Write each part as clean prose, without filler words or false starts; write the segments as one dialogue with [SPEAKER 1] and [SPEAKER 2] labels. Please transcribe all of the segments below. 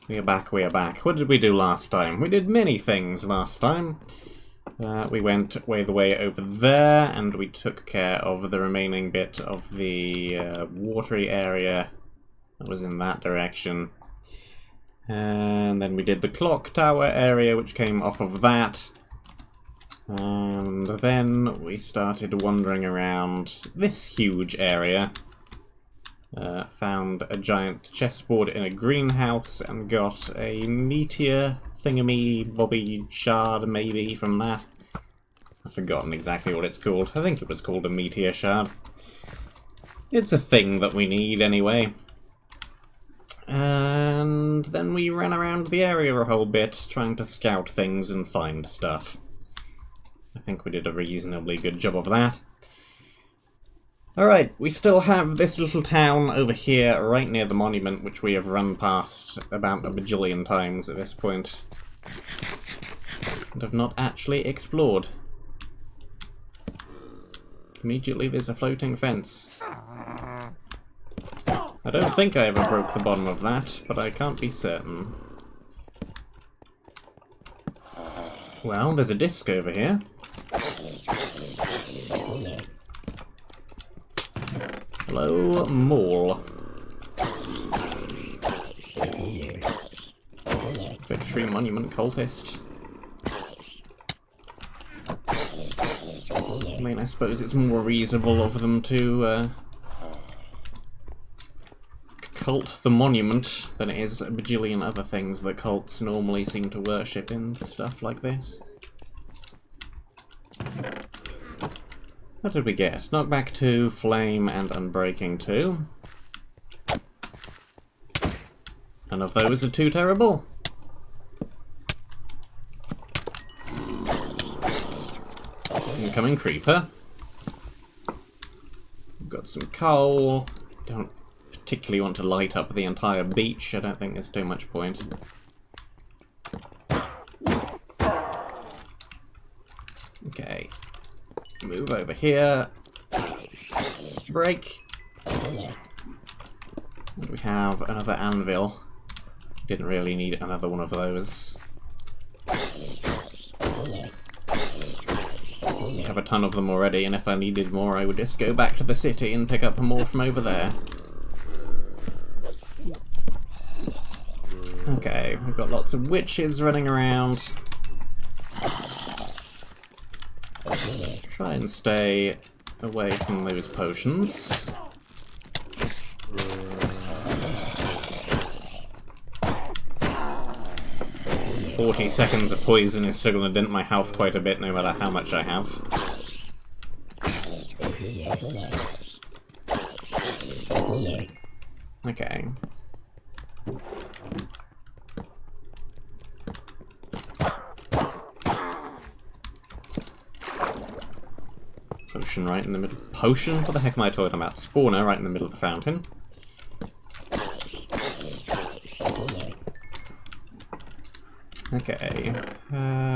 [SPEAKER 1] We are back, we are back. What did we do last time? We did many things last time. We went way the way over there, and we took care of the remaining bit of the watery area that was in that direction. And then we did the clock tower area, which came off of that. And then we started wandering around this huge area. Found a giant chessboard in a greenhouse and got a meteor thingammy-bobby shard, maybe, from that. I've forgotten exactly what it's called. I think it was called a meteor shard. It's a thing that we need, anyway. And then we ran around the area a whole bit, trying to scout things and find stuff. I think we did a reasonably good job of that. Alright, we still have this little town over here, right near the monument, which we have run past about a bajillion times at this point. And have not actually explored. Immediately there's a floating fence. I don't think I ever broke the bottom of that, but I can't be certain. Well, there's a disc over here. Hello, mole. Victory Monument cultist. I mean, I suppose it's more reasonable of them to cult the monument than it is a bajillion other things that cults normally seem to worship in stuff like this. What did we get? Knockback 2, Flame, and Unbreaking 2. None of those are too terrible. Incoming creeper. We've got some coal. Don't particularly want to light up the entire beach. I don't think there's too much point. Okay. Move over here. Break. And we have another anvil. Didn't really need another one of those. We have a ton of them already, and if I needed more I would just go back to the city and pick up more from over there. Okay, we've got lots of witches running around. Try and stay away from those potions. "40 seconds of poison is still going to dent my health quite a bit, no matter how much I have." Okay. Potion right in the middle. Potion? What the heck am I talking about? Spawner right in the middle of the fountain. Okay.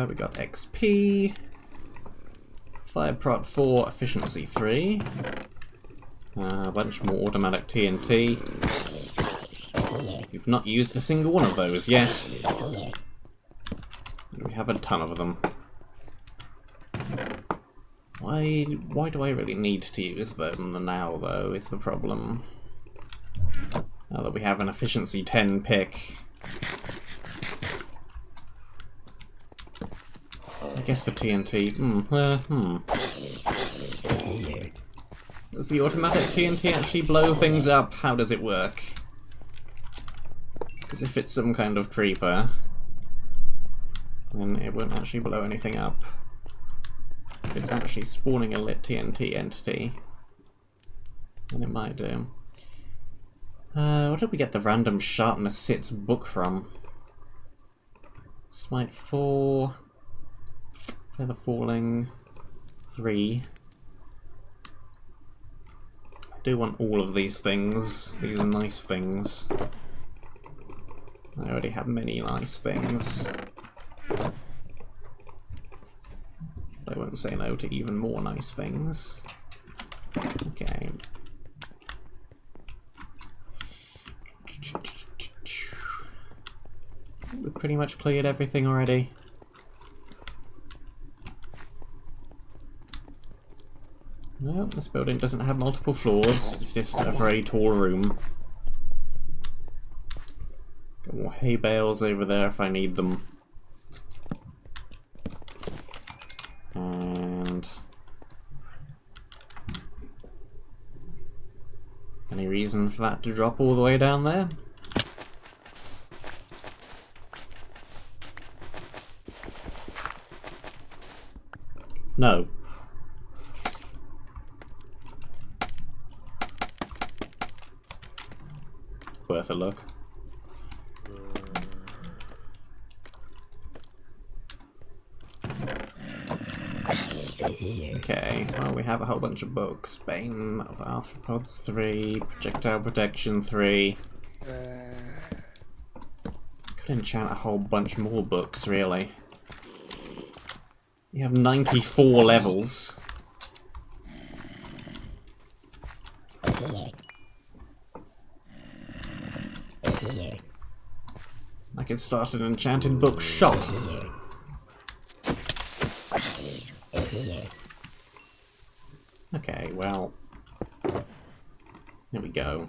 [SPEAKER 1] We got XP. Fire prot 4, efficiency 3. A bunch more automatic TNT. We've not used a single one of those yet. We have a ton of them. Why do I really need to use them now, though, is the problem. Now that we have an efficiency 10 pick. I guess the TNT... Does the automatic TNT actually blow things up? How does it work? Because if it's some kind of creeper, then it won't actually blow anything up. If it's actually spawning a lit TNT entity, then it might do. Where did we get the random sharpness 6 book from? Smite 4, Feather Falling 3. I do want all of these things. These are nice things. I already have many nice things. I won't say no to even more nice things. Okay. pretty much cleared everything already? No, this building doesn't have multiple floors, it's just a very tall room. Got more hay bales over there if I need them. And... any reason for that to drop all the way down there? No. Worth a look. Okay, well we have a whole bunch of books. Bane of Arthropods 3, Projectile Protection 3. Could enchant a whole bunch more books, really. You have 94 levels. I could start an enchanted book shop. Okay, well, here we go.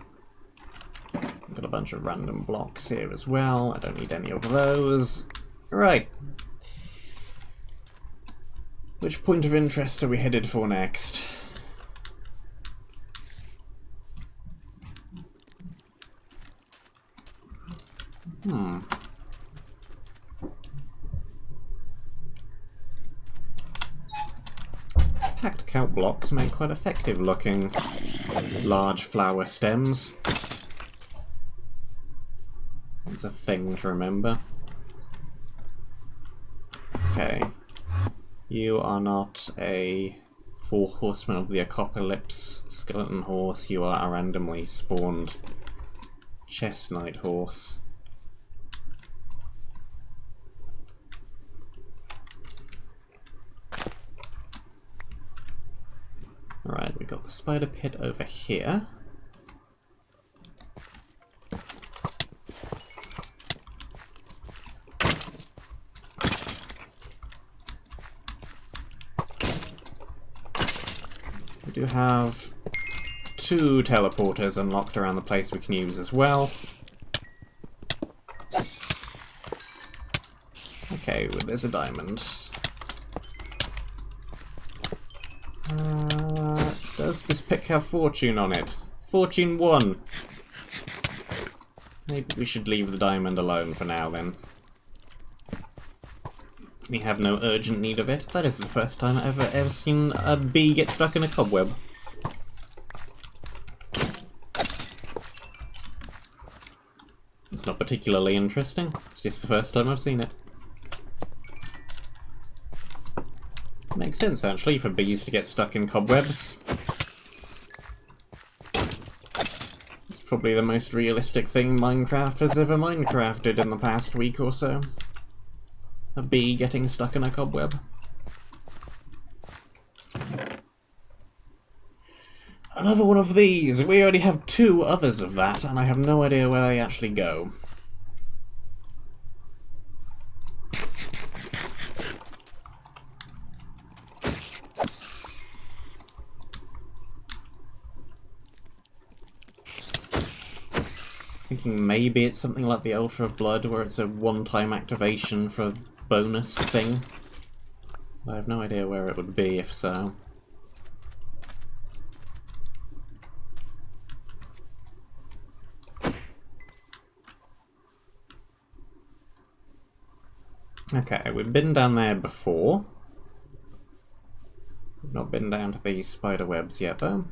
[SPEAKER 1] I've got a bunch of random blocks here as well. I don't need any of those. Right. Which point of interest are we headed for next? Packed kelp blocks make quite effective looking large flower stems. It's a thing to remember. Okay. You are not a 4 horsemen of the apocalypse skeleton horse, you are a randomly spawned chestnut horse. Alright, we've got the spider pit over here. We do have 2 teleporters unlocked around the place we can use as well. Okay, well, there's a diamond. Does this pick have fortune on it? Fortune 1! Maybe we should leave the diamond alone for now then. We have no urgent need of it. That is the first time I've ever seen a bee get stuck in a cobweb. It's not particularly interesting. It's just the first time I've seen it. Makes sense actually for bees to get stuck in cobwebs. It's probably the most realistic thing Minecraft has ever Minecrafted in the past week or so. A bee getting stuck in a cobweb. Another one of these! We already have 2 others of that, and I have no idea where they actually go. Thinking maybe it's something like the Ultra of Blood, where it's a one-time activation for a bonus thing. I have no idea where it would be if so. Okay, we've been down there before. We've not been down to these spider webs yet though.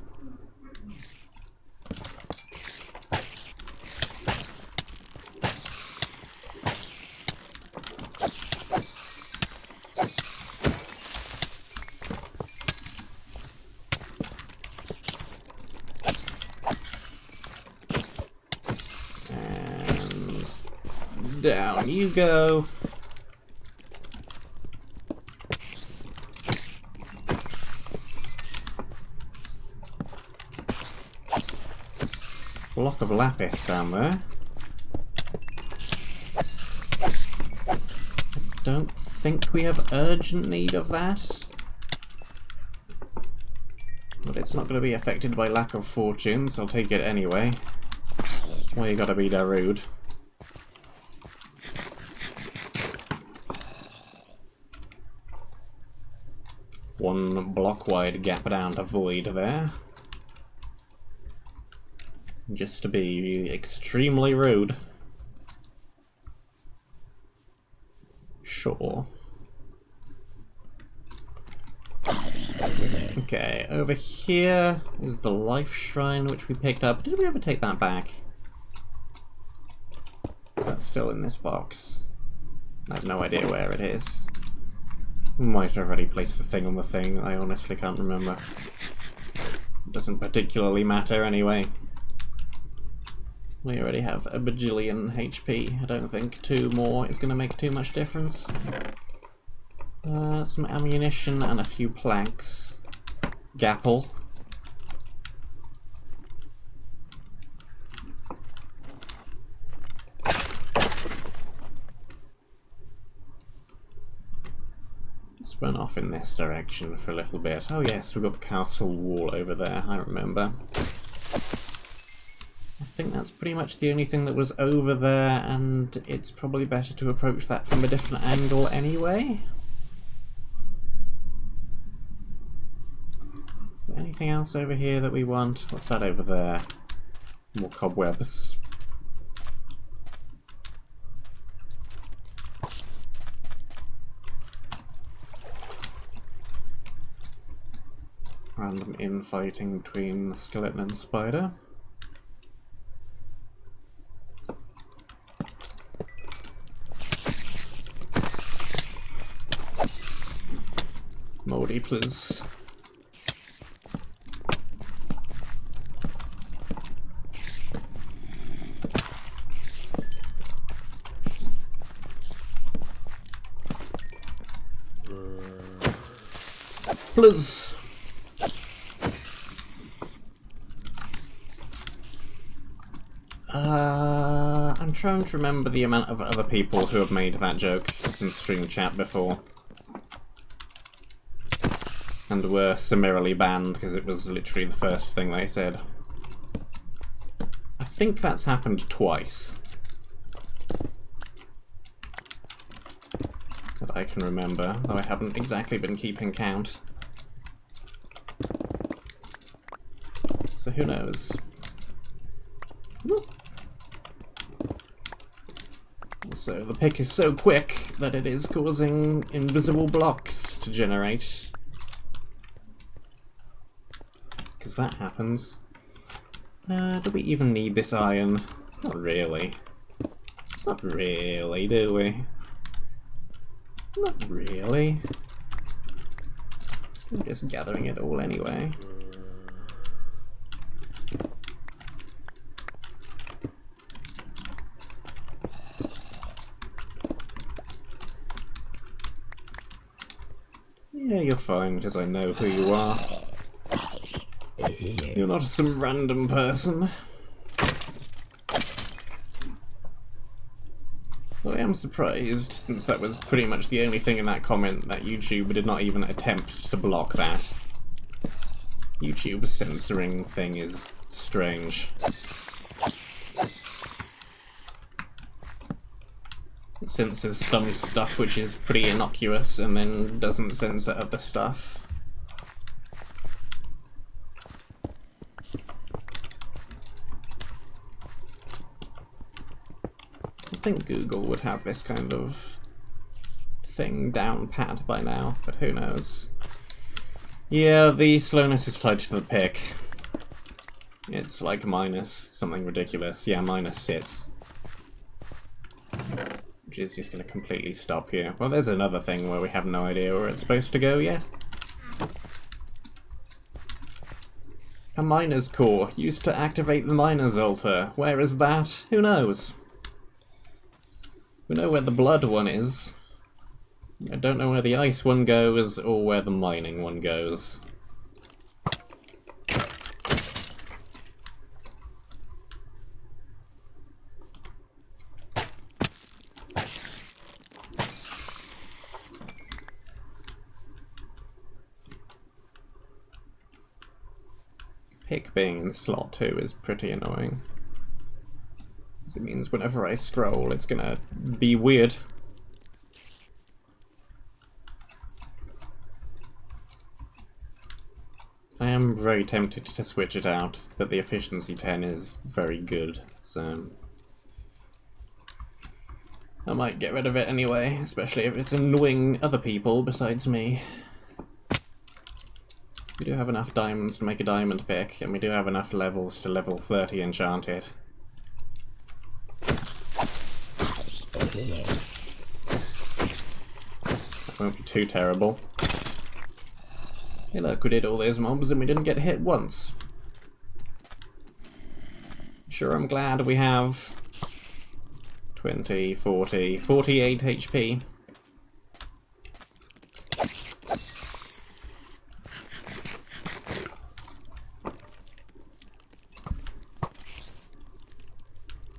[SPEAKER 1] Down you go. Block of lapis down there. don't think we have urgent need of that. But it's not going to be affected by lack of fortune, so I'll take it anyway. Why you gotta be that rude? One block wide gap down to void there. Just to be extremely rude. Sure. Okay, over here is the life shrine which we picked up. Did we ever take that back? That's still in this box. I have no idea where it is. Might have already placed the thing on the thing, I honestly can't remember. Doesn't particularly matter anyway. We already have a bajillion HP. I don't think 2 more is going to make too much difference. Some ammunition and a few planks. Gapple. Let's run off in this direction for a little bit. Oh yes, we've got the castle wall over there, I remember. I think that's pretty much the only thing that was over there, and it's probably better to approach that from a different angle anyway. Anything else over here that we want? What's that over there? More cobwebs. Random infighting between the skeleton and spider. Moldy, please. Please. I'm trying to remember the amount of other people who have made that joke in stream chat before. And were summarily banned because it was literally the first thing they said. I think that's happened twice. That I can remember, though I haven't exactly been keeping count. So who knows? So the pick is so quick that it is causing invisible blocks to generate. Because that happens. Do we even need this iron? Not really. Not really, do we? Not really. I'm just gathering it all anyway. Yeah, you're fine, because I know who you are. You're not some random person. Well, I am surprised, since that was pretty much the only thing in that comment that YouTube did not even attempt to block that. YouTube's censoring thing is strange. It censors some stuff which is pretty innocuous, and then doesn't censor other stuff. I think Google would have this kind of thing down pat by now, but who knows. Yeah, the slowness is tied to the pick. It's like minus something ridiculous. Yeah, -6. Which is just going to completely stop here. Well, there's another thing where we have no idea where it's supposed to go yet. A miner's core, used to activate the miner's altar. Where is that? Who knows? We know where the blood one is. I don't know where the ice one goes, or where the mining one goes. pick being in slot 2 is pretty annoying. Because it means whenever I scroll, it's gonna be weird. I am very tempted to switch it out, but the efficiency 10 is very good, so I might get rid of it anyway, especially if it's annoying other people besides me. We do have enough diamonds to make a diamond pick, and we do have enough levels to level 30 enchant it. That won't be too terrible. Hey look, we did all those mobs and we didn't get hit once. Sure, I'm glad we have 20, 40, 48 HP.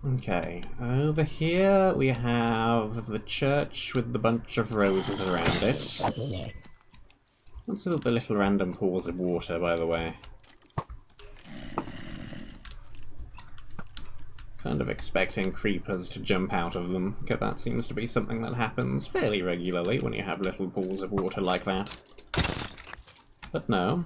[SPEAKER 1] Okay, over here we have the church with the bunch of roses around it. What's with the little random pools of water, by the way? Kind of expecting creepers to jump out of them, because that seems to be something that happens fairly regularly when you have little pools of water like that. But no.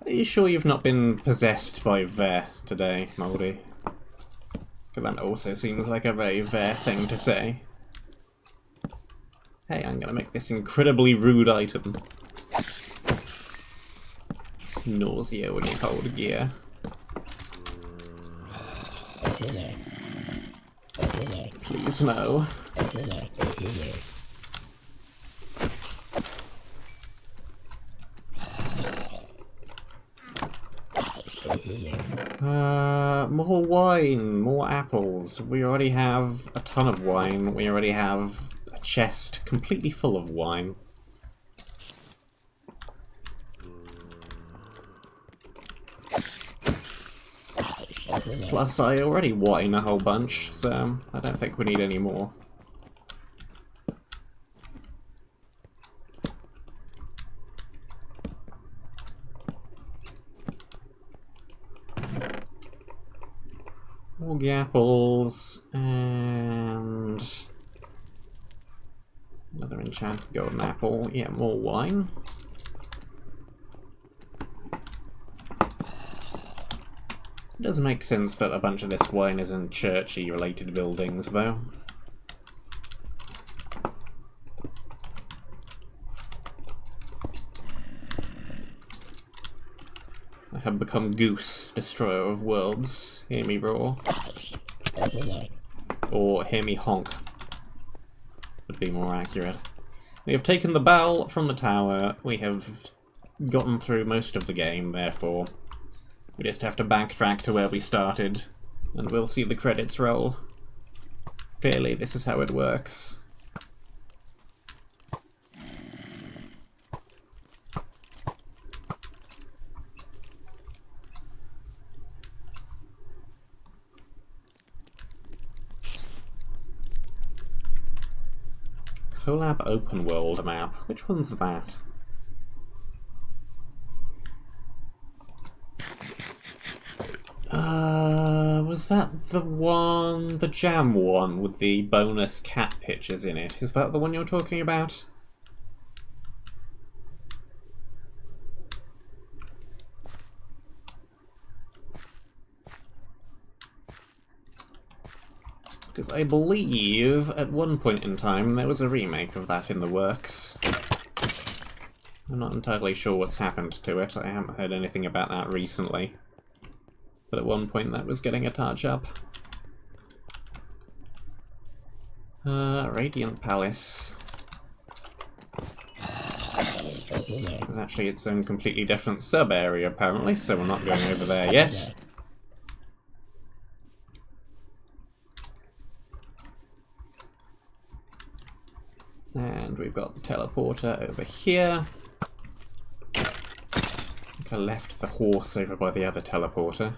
[SPEAKER 1] Are you sure you've not been possessed by Ver today, Moldy? Because that also seems like a very Ver thing to say. Hey, I'm gonna make this incredibly rude item. Nausea when you hold gear. Please no. More wine, more apples. We already have a ton of wine. We already have a chest completely full of wine. Plus, I already wine a whole bunch, so I don't think we need any more. More apples and another enchanted golden apple. Yeah, more wine. It does make sense that a bunch of this wine is in churchy related buildings, though. I have become Goose, Destroyer of Worlds. Hear me roar. Or hear me honk. Would be more accurate. We have taken the bell from the tower. We have gotten through most of the game, therefore. We just have to backtrack to where we started, and we'll see the credits roll. Clearly, this is how it works. Collab open world map. Which one's that? Was that the one, the jam one with the bonus cat pictures in it? Is that the one you're talking about? Because I believe at one point in time there was a remake of that in the works. I'm not entirely sure what's happened to it. I haven't heard anything about that recently. But at one point that was getting a touch up. Radiant Palace. There's actually its own completely different sub-area apparently, so we're not going over there yet. And we've got the teleporter over here. I think I left the horse over by the other teleporter.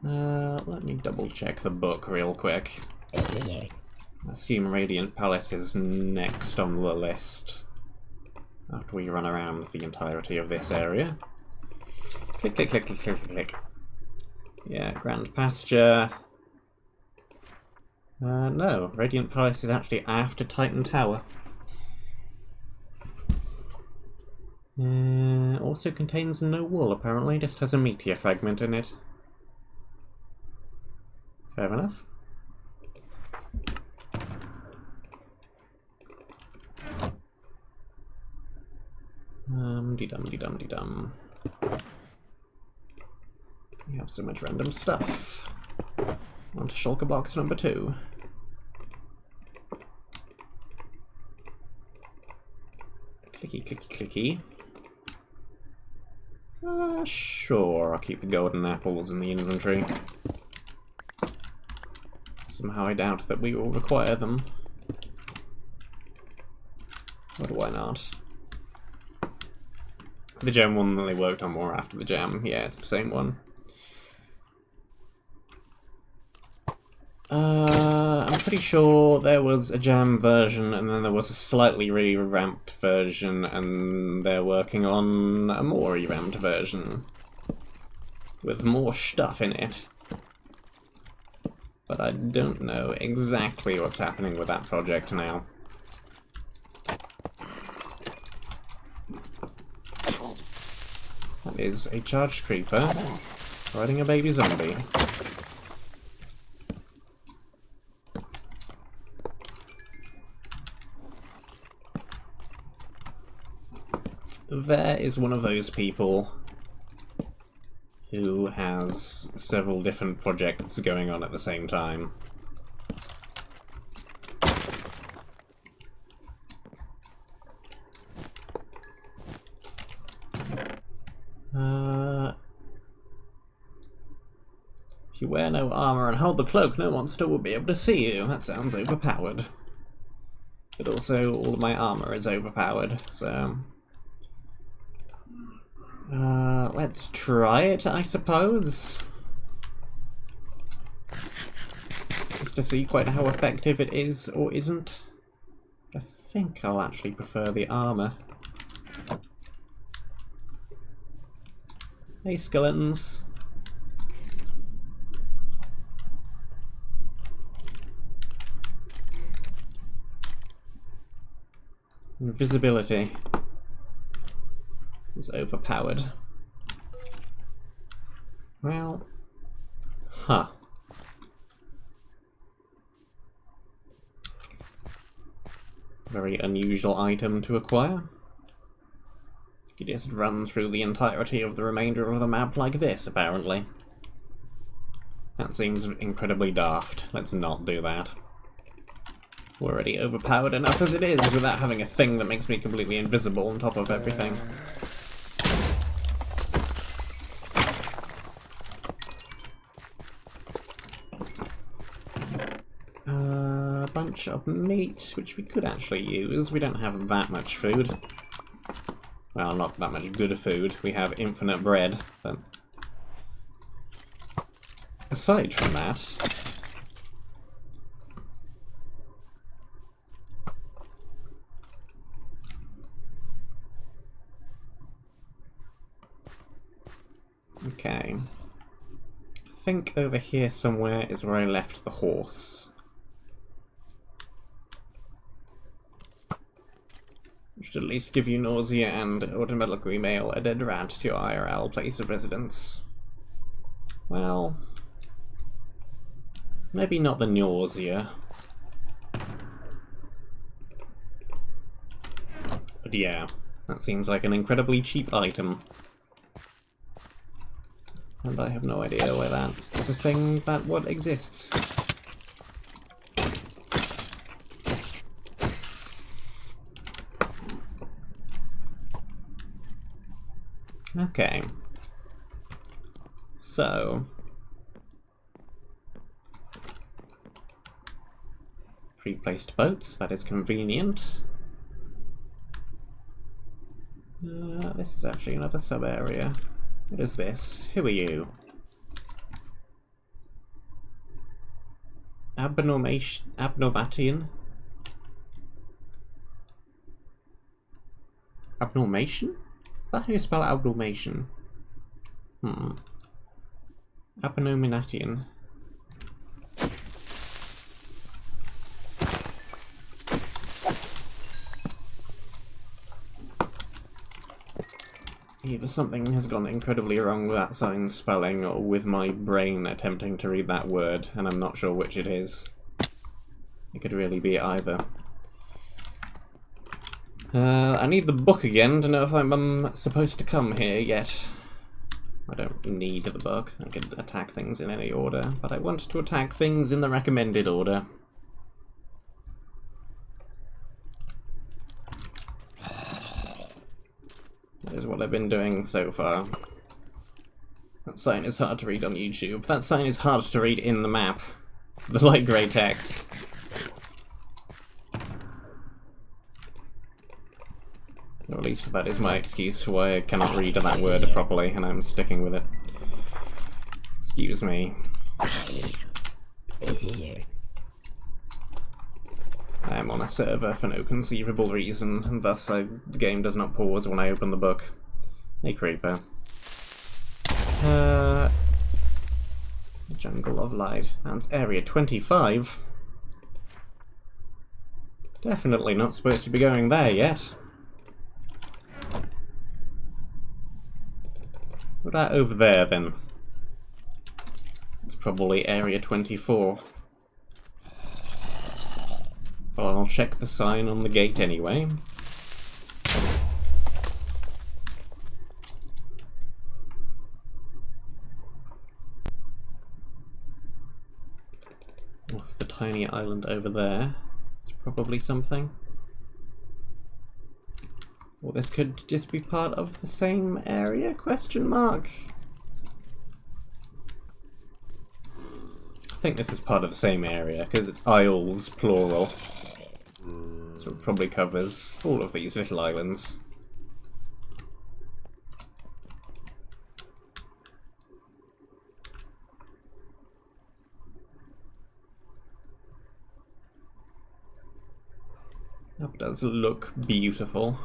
[SPEAKER 1] Let me double check the book real quick. I assume Radiant Palace is next on the list after we run around the entirety of this area. Click, click, click, click, click, click. Yeah, Grand Pasture. No, Radiant Palace is actually after Titan Tower. Also contains no wool, apparently, just has a meteor fragment in it. Fair enough. De-dum. We have so much random stuff. On to shulker box number 2. Clicky, clicky, clicky. Sure, I'll keep the golden apples in the inventory. Somehow I doubt that we will require them. But why not? The gem one that they worked on more after the gem. Yeah, it's the same one. I'm pretty sure there was a gem version and then there was a slightly revamped version, and they're working on a more revamped version with more stuff in it. But I don't know exactly what's happening with that project now. That is a charged creeper riding a baby zombie. There is one of those people who has several different projects going on at the same time. If you wear no armor and hold the cloak, no monster will be able to see you. That sounds overpowered. But also, all of my armor is overpowered, so... let's try it, I suppose. Just to see quite how effective it is or isn't. I think I'll actually prefer the armor. Hey, skeletons. Invisibility is overpowered. Well, huh. Very unusual item to acquire. You just run through the entirety of the remainder of the map like this, apparently. That seems incredibly daft. Let's not do that. We're already overpowered enough as it is without having a thing that makes me completely invisible on top of everything. A bunch of meat, which we could actually use. We don't have that much food. Well, not that much good food. We have infinite bread, but... aside from that... Okay. I think over here somewhere is where I left the horse. Which should at least give you nausea and automatically mail a dead rat to your IRL place of residence. Well... maybe not the nausea. But yeah, that seems like an incredibly cheap item. And I have no idea where that is a thing that what exists. Okay. So... pre-placed boats, that is convenient. This is actually another sub-area. What is this? Who are you? Abnormation? Abnormation? Is that how you spell abnormation? Abomination. Either something has gone incredibly wrong with that sign's spelling, or with my brain attempting to read that word, and I'm not sure which it is. It could really be either. I need the book again to know if I'm supposed to come here yet. I don't need the book. I could attack things in any order, but I want to attack things in the recommended order. That is what I've been doing so far. That sign is hard to read on YouTube. That sign is hard to read in the map. The light grey text. Or at least that is my excuse for why I cannot read that word properly, and I'm sticking with it. Excuse me. I am on a server for no conceivable reason, and thus the game does not pause when I open the book. Hey, creeper. Jungle of Light. That's area 25. Definitely not supposed to be going there yet. What about over there, then? It's probably area 24. Well, I'll check the sign on the gate anyway. What's the tiny island over there? It's probably something. Or this could just be part of the same area? Question mark. I think this is part of the same area, because it's isles, plural. So it probably covers all of these little islands. That does look beautiful.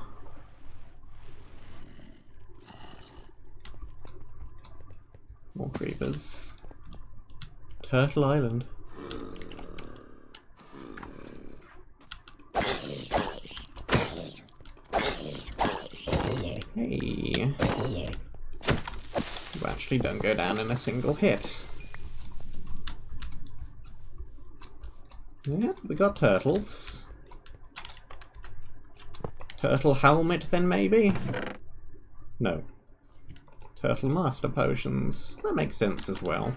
[SPEAKER 1] More creepers. Turtle Island. Hey. You actually don't go down in a single hit. Yeah, we got turtles. Turtle helmet then, maybe? No. Turtle master potions. That makes sense as well.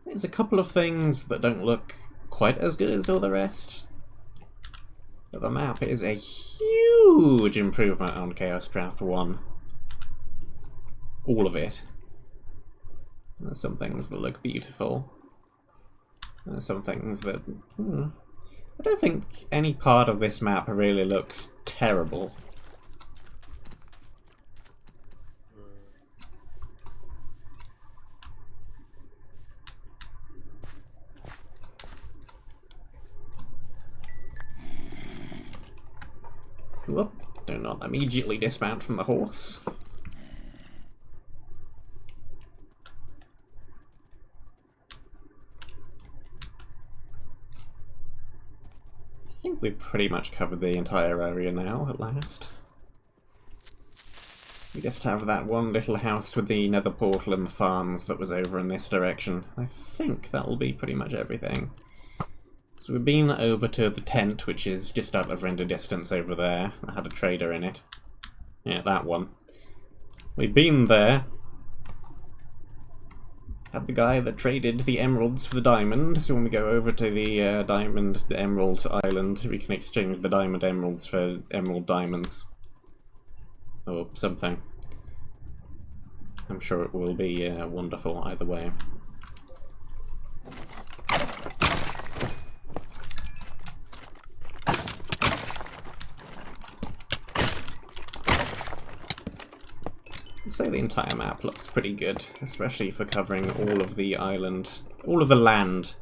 [SPEAKER 1] There's a couple of things that don't look quite as good as all the rest. But the map is a huge improvement on Chaoscraft 1. All of it. There's some things that look beautiful. There's some things that... I don't think any part of this map really looks terrible. Whoop, do not immediately dismount from the horse. I think we've pretty much covered the entire area now, at last. We just have that one little house with the nether portal and the farms that was over in this direction. I think that will be pretty much everything. So we've been over to the tent, which is just out of render distance over there. That had a trader in it. Yeah, that one. We've been there. Had the guy that traded the emeralds for the diamond, so when we go over to the diamond emerald island, we can exchange the diamond emeralds for emerald diamonds. Or something. I'm sure it will be wonderful either way. say the entire map looks pretty good, especially for covering all of the island, all of the land.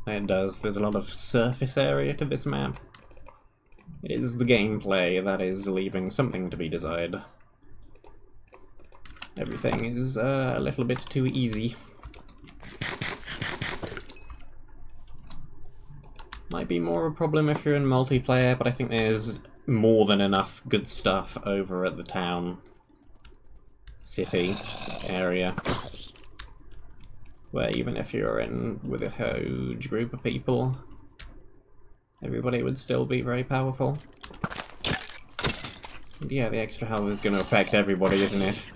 [SPEAKER 1] It does. There's a lot of surface area to this map. It is the gameplay that is leaving something to be desired. Everything is a little bit too easy. Might be more of a problem if you're in multiplayer, but I think there's more than enough good stuff over at the town, city area, where even if you're in with a huge group of people, everybody would still be very powerful. And yeah, the extra health is going to affect everybody, isn't it?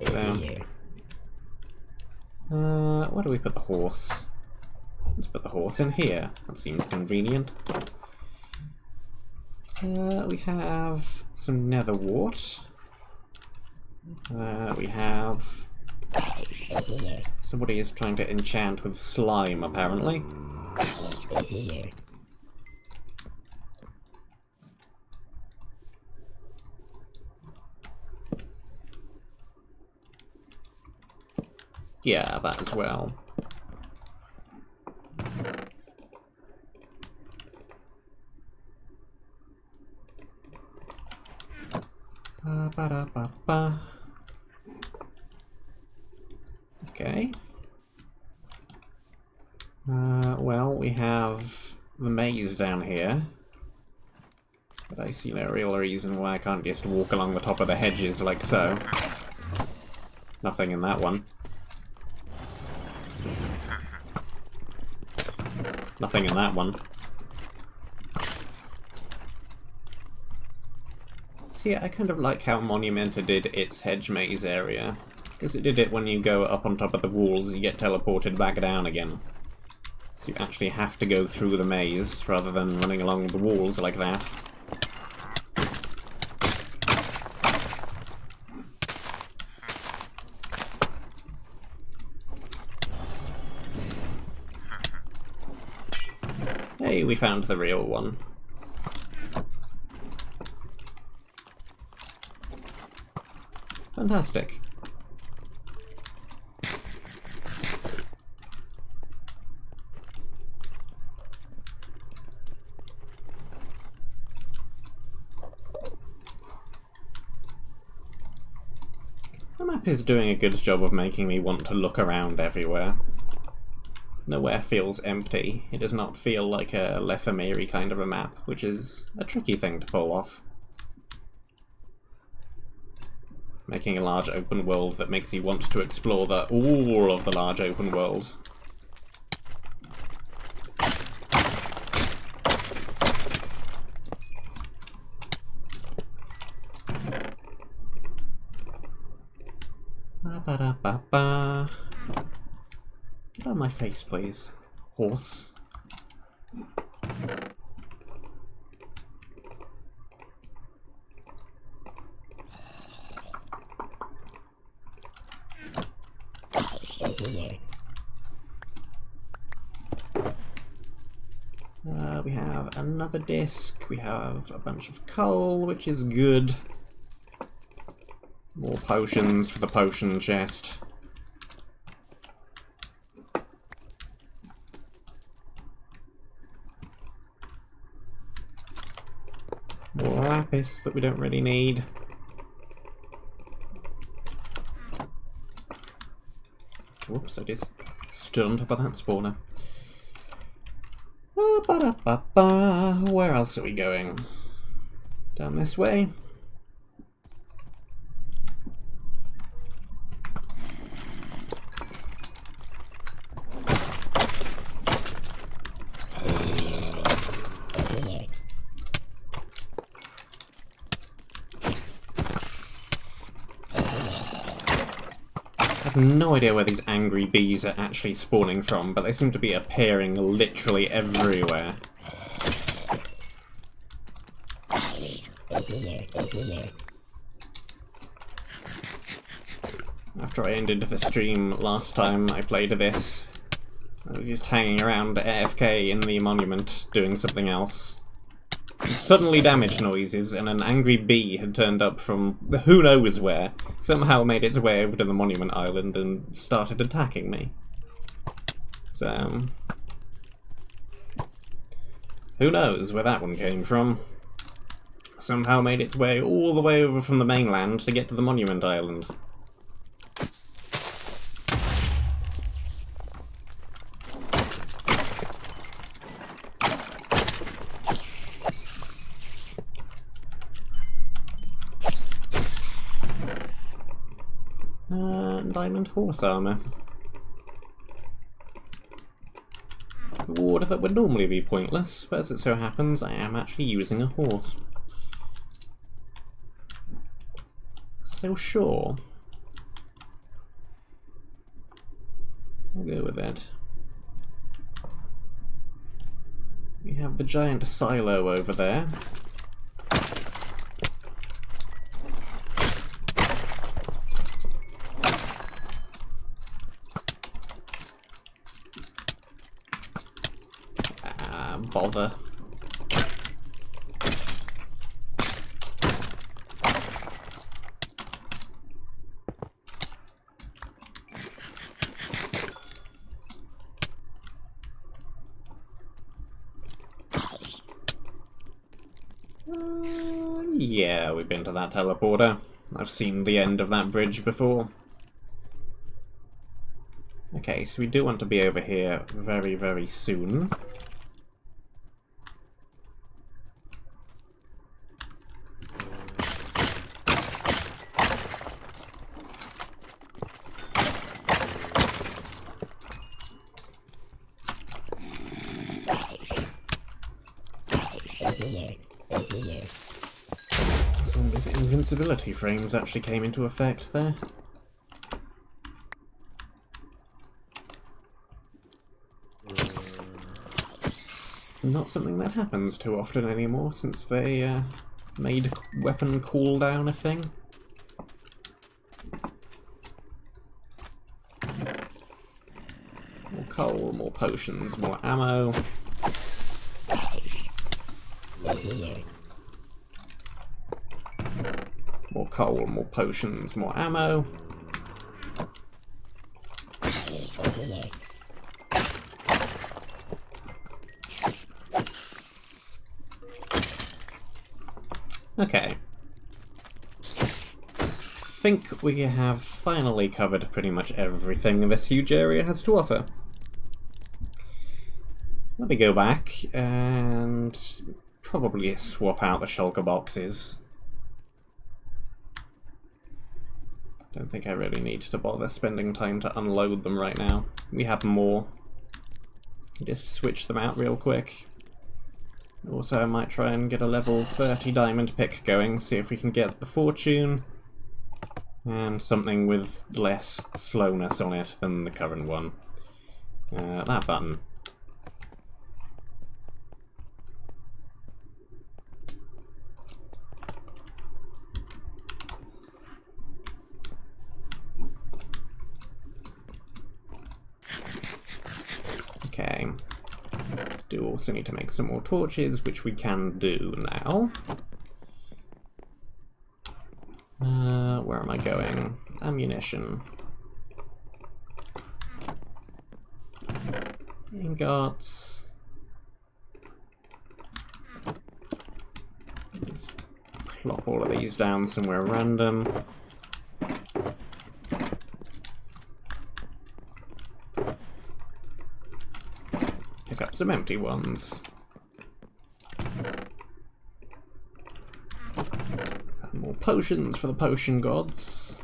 [SPEAKER 1] So, where do we put the horse? Let's put the horse in here. That seems convenient. We have some nether wart. We have... somebody is trying to enchant with slime, apparently. Yeah, that as well. Ba-da-ba-ba. Okay. Well, we have the maze down here. But I see no real reason why I can't just walk along the top of the hedges like so. Nothing in that one. Nothing in that one. See, I kind of like how Monumenta did its hedge maze area. Because it did it when you go up on top of the walls, you get teleported back down again. So you actually have to go through the maze, rather than running along the walls like that. Hey, we found the real one. Fantastic. The map is doing a good job of making me want to look around everywhere. Nowhere feels empty. It does not feel like a Lethameri kind of a map, which is a tricky thing to pull off. Making a large open world that makes you want to explore all of the large open world. Ba-ba-da-ba-ba. Get out of my face, please. Horse. We have another disc, we have a bunch of coal, which is good. More potions for the potion chest. More lapis that we don't really need. Whoops, I just stood on top of that spawner. Ba-da-ba-ba. Where else are we going? Down this way. I have no idea where these angry bees are actually spawning from, but they seem to be appearing literally everywhere. After I ended the stream last time I played this, I was just hanging around AFK in the monument doing something else. suddenly damage noises, and an angry bee had turned up from who knows where, somehow made its way over to the monument island and started attacking me. So, who knows where that one came from. Somehow made its way all the way over from the mainland to get to the monument island. Diamond horse armor. Reward that would normally be pointless, but as it so happens, I am actually using a horse. So sure. I'll go with it. We have the giant silo over there. Bother. Yeah, we've been to that teleporter. I've seen the end of that bridge before. Okay, so we do want to be over here very, very soon. Zombie's invincibility frames actually came into effect there. Not something that happens too often anymore since they made weapon cooldown a thing. More coal, more potions, more ammo. More coal, more potions, more ammo. Okay. I think we have finally covered pretty much everything this huge area has to offer. Let me go back and probably swap out the shulker boxes. Don't think I really need to bother spending time to unload them right now. We have more. Just switch them out real quick. Also, I might try and get a level 30 diamond pick going, see if we can get the fortune. And something with less slowness on it than the current one. That button. Okay. Do also need to make some more torches, which we can do now. Where am I going? Ammunition. Ingots. Just plop all of these down somewhere random. Pick up some empty ones. More potions for the potion gods.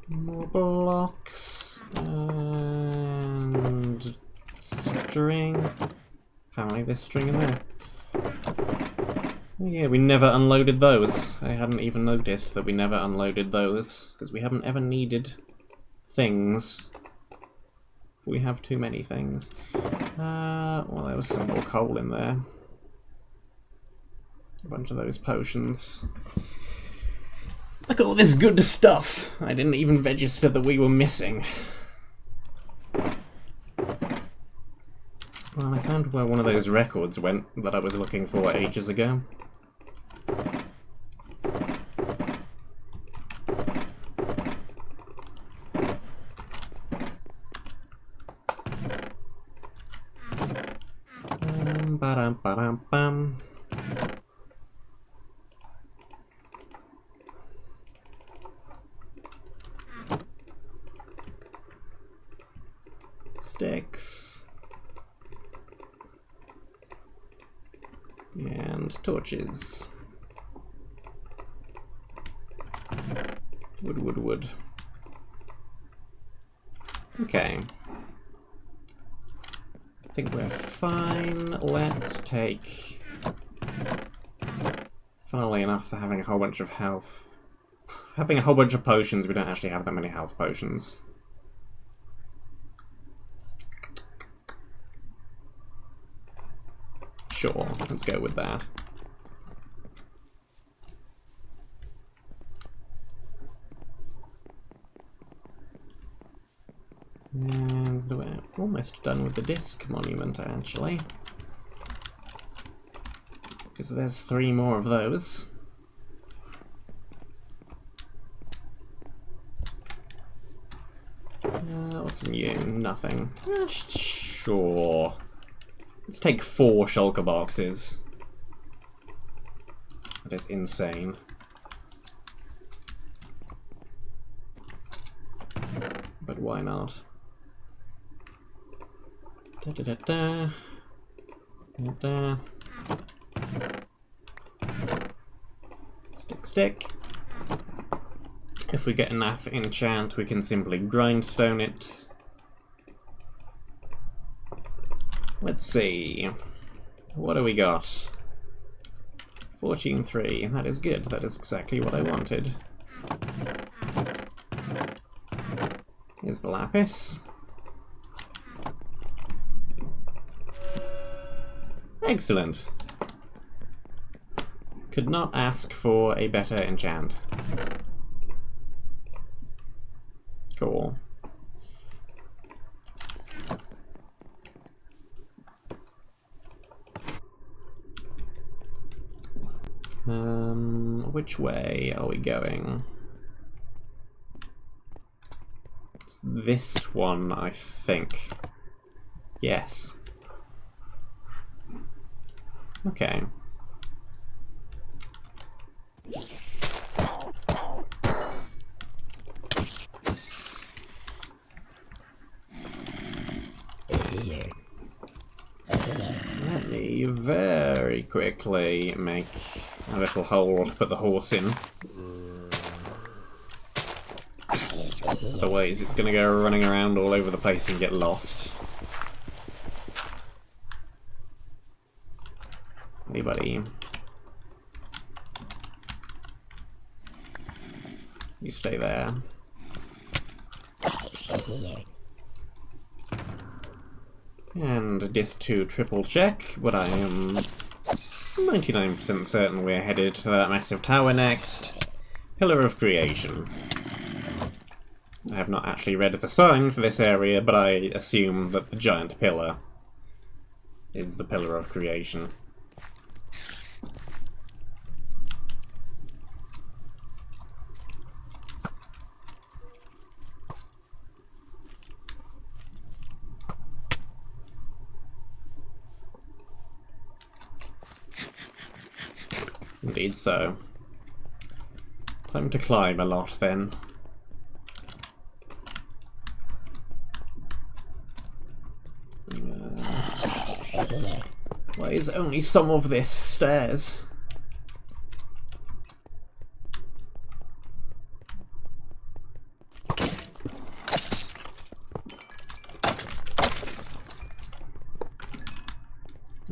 [SPEAKER 1] More blocks. And string. Apparently there's string in there. Oh yeah, we never unloaded those. I hadn't even noticed that we never unloaded those, because we haven't ever needed things. We have too many things. Well, there was some more coal in there. A bunch of those potions. Look at all this good stuff I didn't even register that we were missing. Well, I found where one of those records went that I was looking for ages ago. Ba-dum-ba-dum-bum. Sticks. And torches. Wood. Okay. I think we're fine. Let's take... Funnily enough, for having a whole bunch of health... Having a whole bunch of potions, we don't actually have that many health potions. Sure, let's go with that. And we're almost done with the disc monument, actually. Because there's 3 more of those. What's new? Nothing. Sure. Let's take 4 shulker boxes. That is insane. But why not? Da-da-da-da. Da-da. Stick. If we get enough enchant, we can simply grindstone it. Let's see. What do we got? 14.3. That is good. That is exactly what I wanted. Here's the lapis. Excellent. Could not ask for a better enchant. Cool. Which way are we going? It's this one, I think. Yes. Okay. Let me very quickly make a little hole to put the horse in. Otherwise it's going to go running around all over the place and get lost. Anybody? You stay there. And just to triple check, but I am 99% certain we're headed to that massive tower next. Pillar of Creation. I have not actually read the sign for this area, but I assume that the giant pillar is the Pillar of Creation. Indeed so. Time to climb a lot then. Why is only some of this stairs?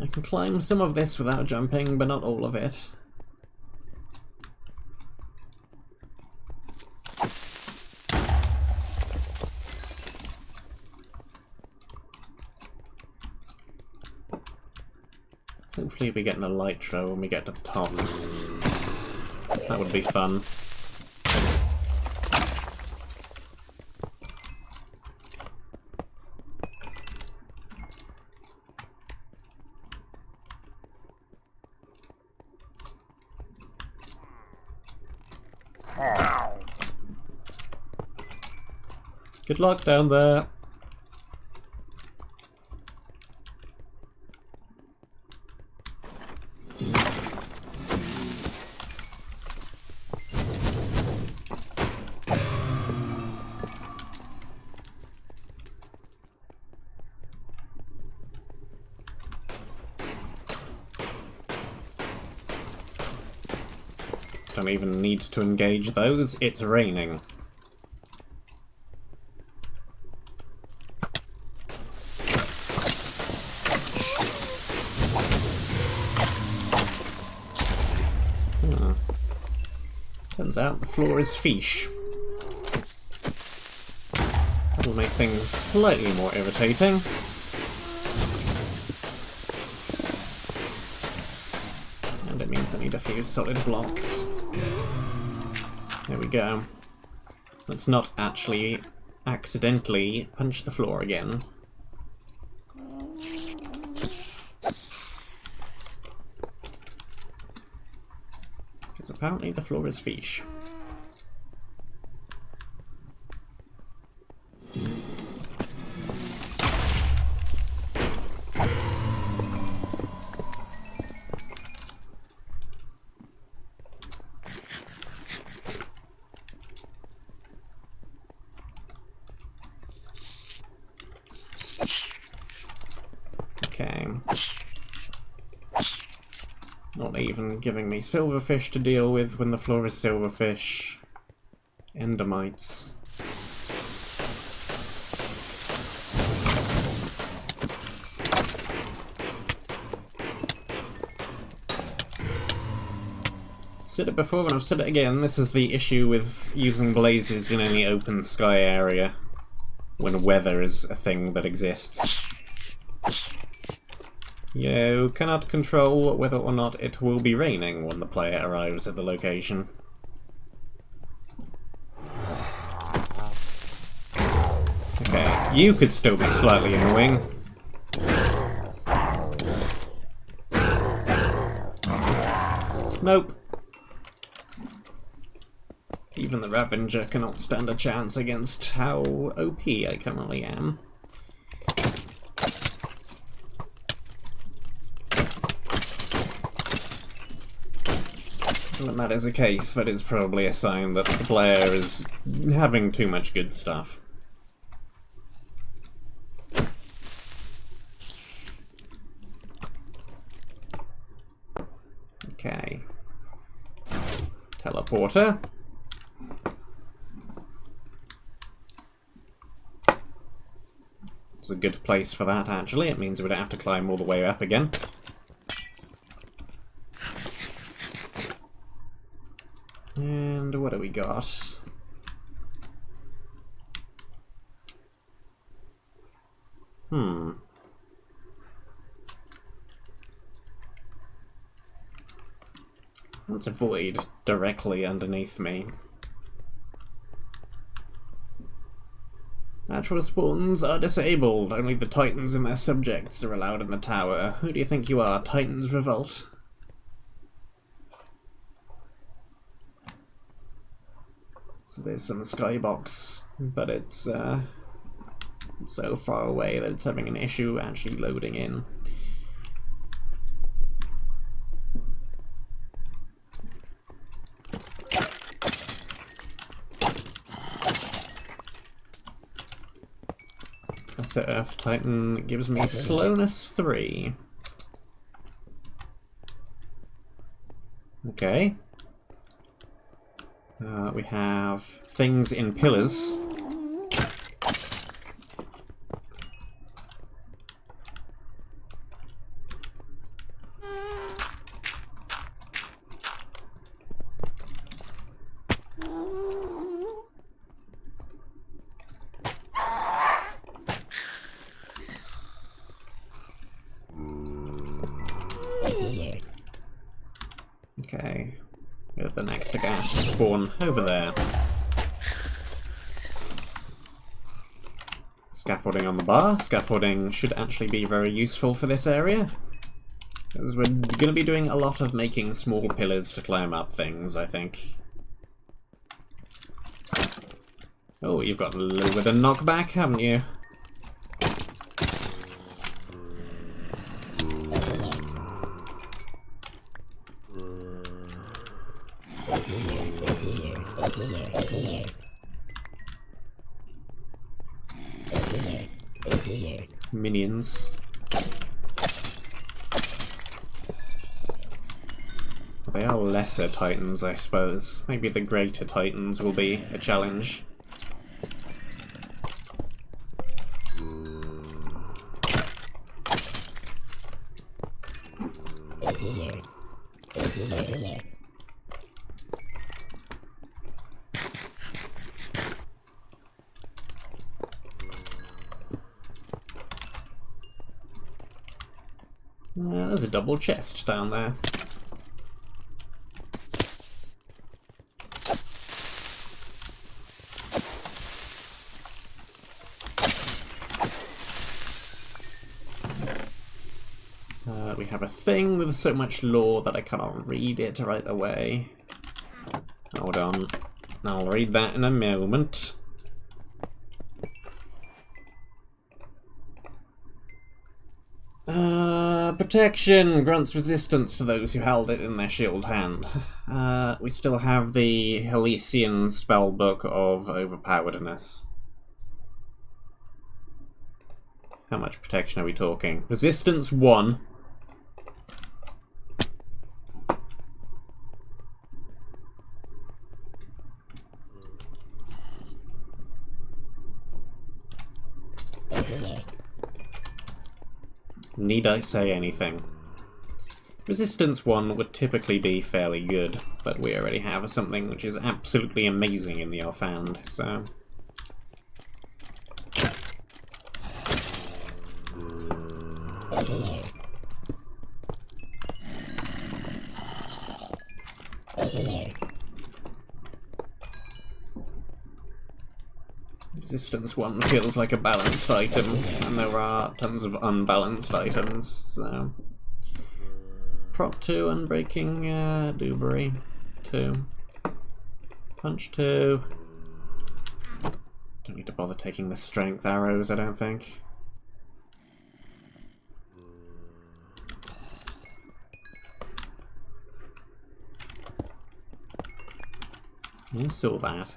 [SPEAKER 1] I can climb some of this without jumping, but not all of it. Hopefully we get an elytra when we get to the top. That would be fun. Good luck down there. Don't even need to engage those, it's raining. Turns out the floor is fiche. That'll make things slightly more irritating. And it means I need a few solid blocks. There we go. Let's not actually accidentally punch the floor again. Because apparently the floor is fiche. Okay. Not even giving me silverfish to deal with when the floor is silverfish. Endermites. Said it before and I've said it again, this is the issue with using blazes in any open sky area when weather is a thing that exists. You cannot control whether or not it will be raining when the player arrives at the location. Okay, you could still be slightly annoying. Nope. Even the Ravenger cannot stand a chance against how OP I currently am. When that is the case, that is probably a sign that the player is having too much good stuff. Okay. Teleporter. It's a good place for that, actually. It means we don't have to climb all the way up again. And what do we got? Let's avoid directly underneath me. Natural spawns are disabled. Only the titans and their subjects are allowed in the tower. Who do you think you are, Titans Revolt? So there's some skybox, but it's so far away that it's having an issue actually loading in. So Earth Titan gives me slowness 3. Okay. We have things in pillars. Okay. With the next gas spawn over there. Scaffolding on the bar. Scaffolding should actually be very useful for this area, because we're going to be doing a lot of making small pillars to climb up things, I think. Oh, you've got a little bit of knockback, haven't you? Minions. They are lesser titans, I suppose. Maybe the greater titans will be a challenge. There's a double chest down there. We have a thing with so much lore that I cannot read it right away. Hold on. I'll read that in a moment. Protection grants resistance to those who held it in their shield hand. We still have the Halcyon spellbook of overpoweredness. How much protection are we talking? Resistance 1. Need I say anything? Resistance 1 would typically be fairly good, but we already have something which is absolutely amazing in the offhand, so... Resistance 1 feels like a balanced item, and there are tons of unbalanced items, so... Prop 2, Unbreaking Dewberry 2. Punch 2. Don't need to bother taking the strength arrows, I don't think. You saw that.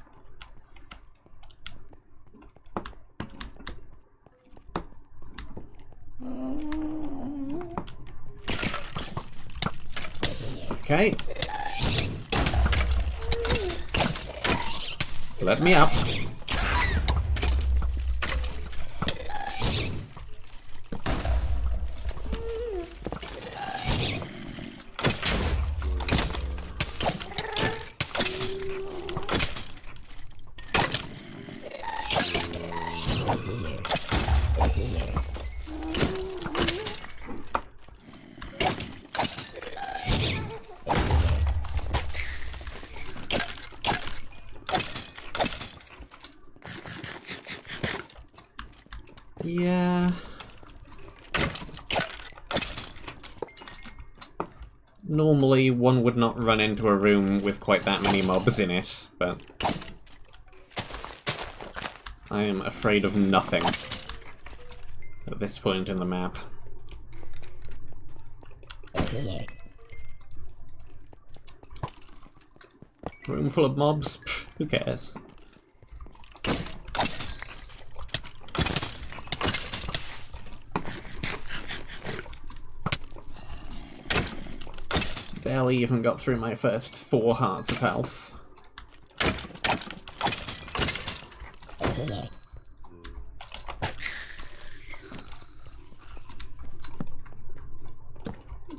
[SPEAKER 1] Okay. Let me up. Yeah. Normally one would not run into a room with quite that many mobs in it, but I am afraid of nothing at this point in the map. Room full of mobs? Pff, who cares? Barely even got through my first 4 hearts of health.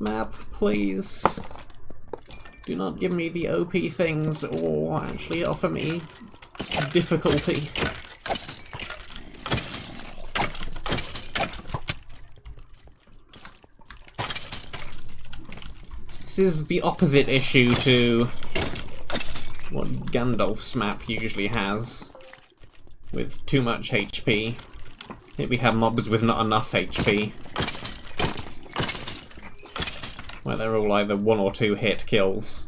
[SPEAKER 1] Map, please. Do not give me the OP things or actually offer me difficulty. This is the opposite issue to what Gandalf's map usually has, with too much HP. Here we have mobs with not enough HP, where they're all either 1 or 2 hit kills.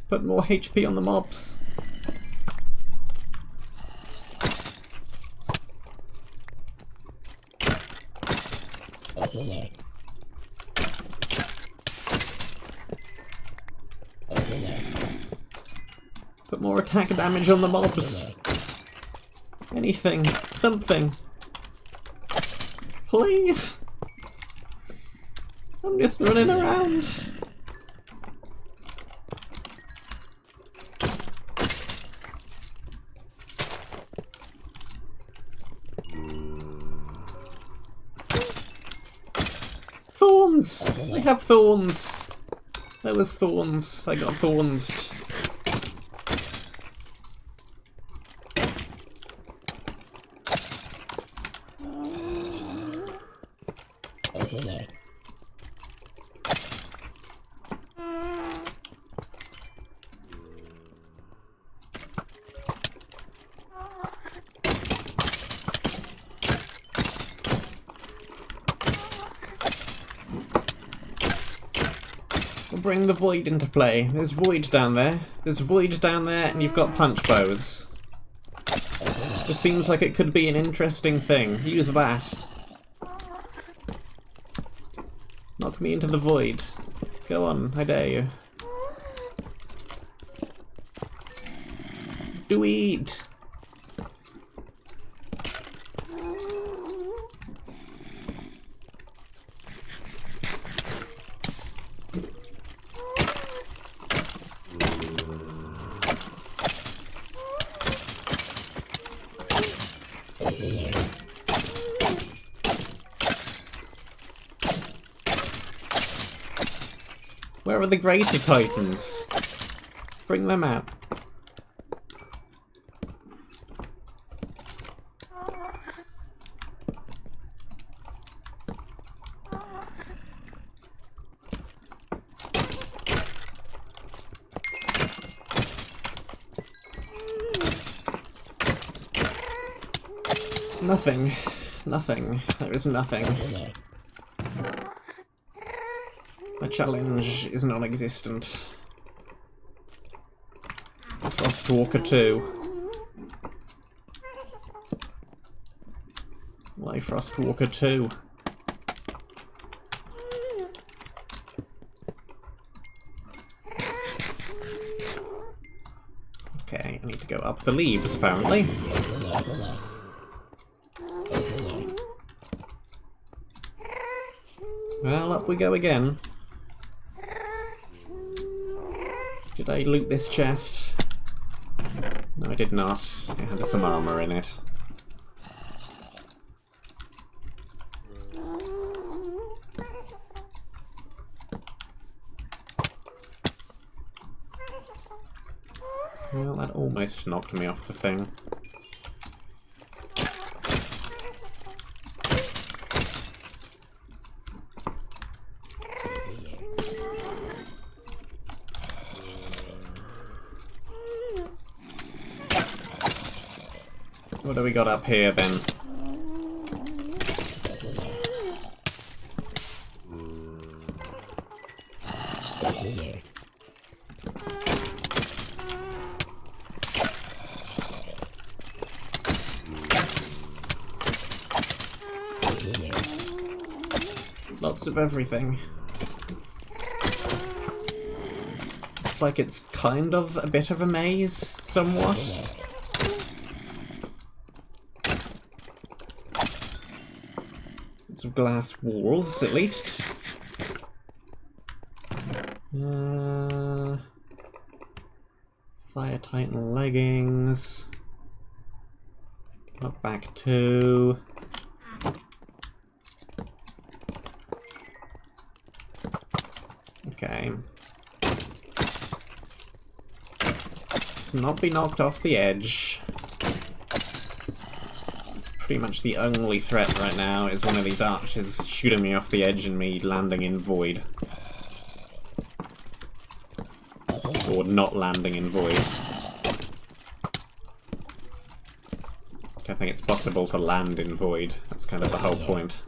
[SPEAKER 1] Put more HP on the mobs. Put more attack damage on the mobs. Anything. Something. Please. I'm just running around. Thorns! I have thorns! There was thorns. I got thorns. Bring the void into play. There's void down there. There's void down there, and you've got punch bows. It seems like it could be an interesting thing. Use that. Knock me into the void. Go on, I dare you. Do eat! Where are the greater titans? Bring them out. Nothing. Nothing. There is nothing. The challenge is non-existent. Frostwalker 2. Why Frostwalker 2? Okay, I need to go up the leaves, apparently. Well, up we go again. Did I loot this chest? No, I did not. It had some armor in it. Well, that almost knocked me off the thing. What do we got up here then? Lots of everything. It's like it's kind of a bit of a maze, somewhat. Of glass walls, at least. Fire Titan leggings. Knock back 2. Okay. Let's not be knocked off the edge. Pretty much the only threat right now is one of these archers shooting me off the edge and me landing in void. Or not landing in void. I think it's possible to land in void. That's kind of the whole point.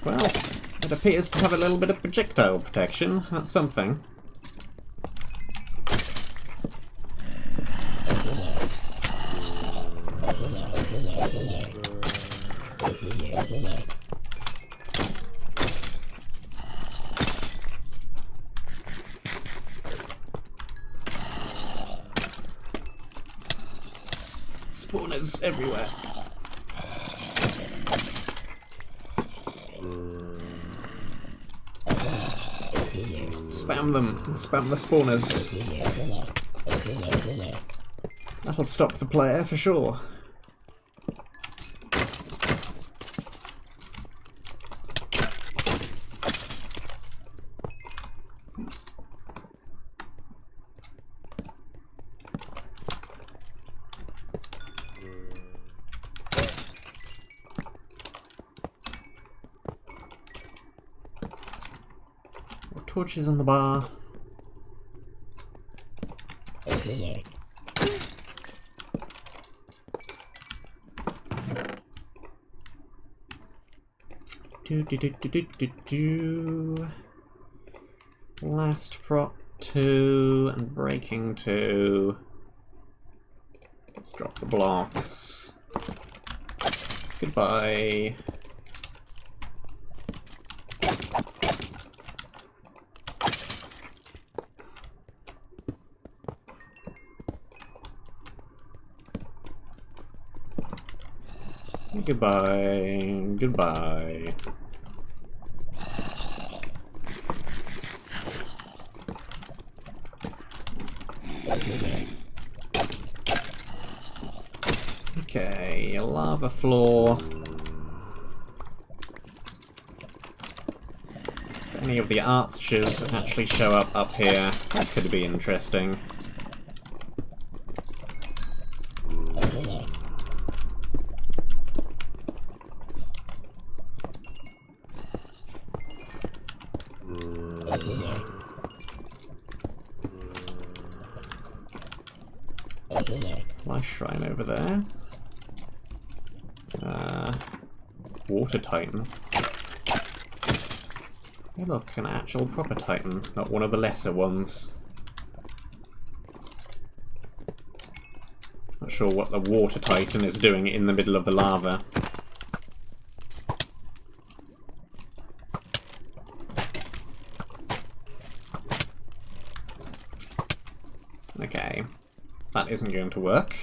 [SPEAKER 1] Well, It appears to have a little bit of projectile protection. That's something. Spawners everywhere. Spam them. Spam the spawners. That'll stop the player for sure. Torches on the bar. Last prop 2 and breaking 2. Let's drop the blocks. Goodbye. Goodbye. Goodbye. Okay, a lava floor. If any of the arches actually show up here, that could be interesting. Nice shrine over there. Water Titan. Hey look, an actual proper Titan, not one of the lesser ones. Not sure what the Water Titan is doing in the middle of the lava. Okay, that isn't going to work.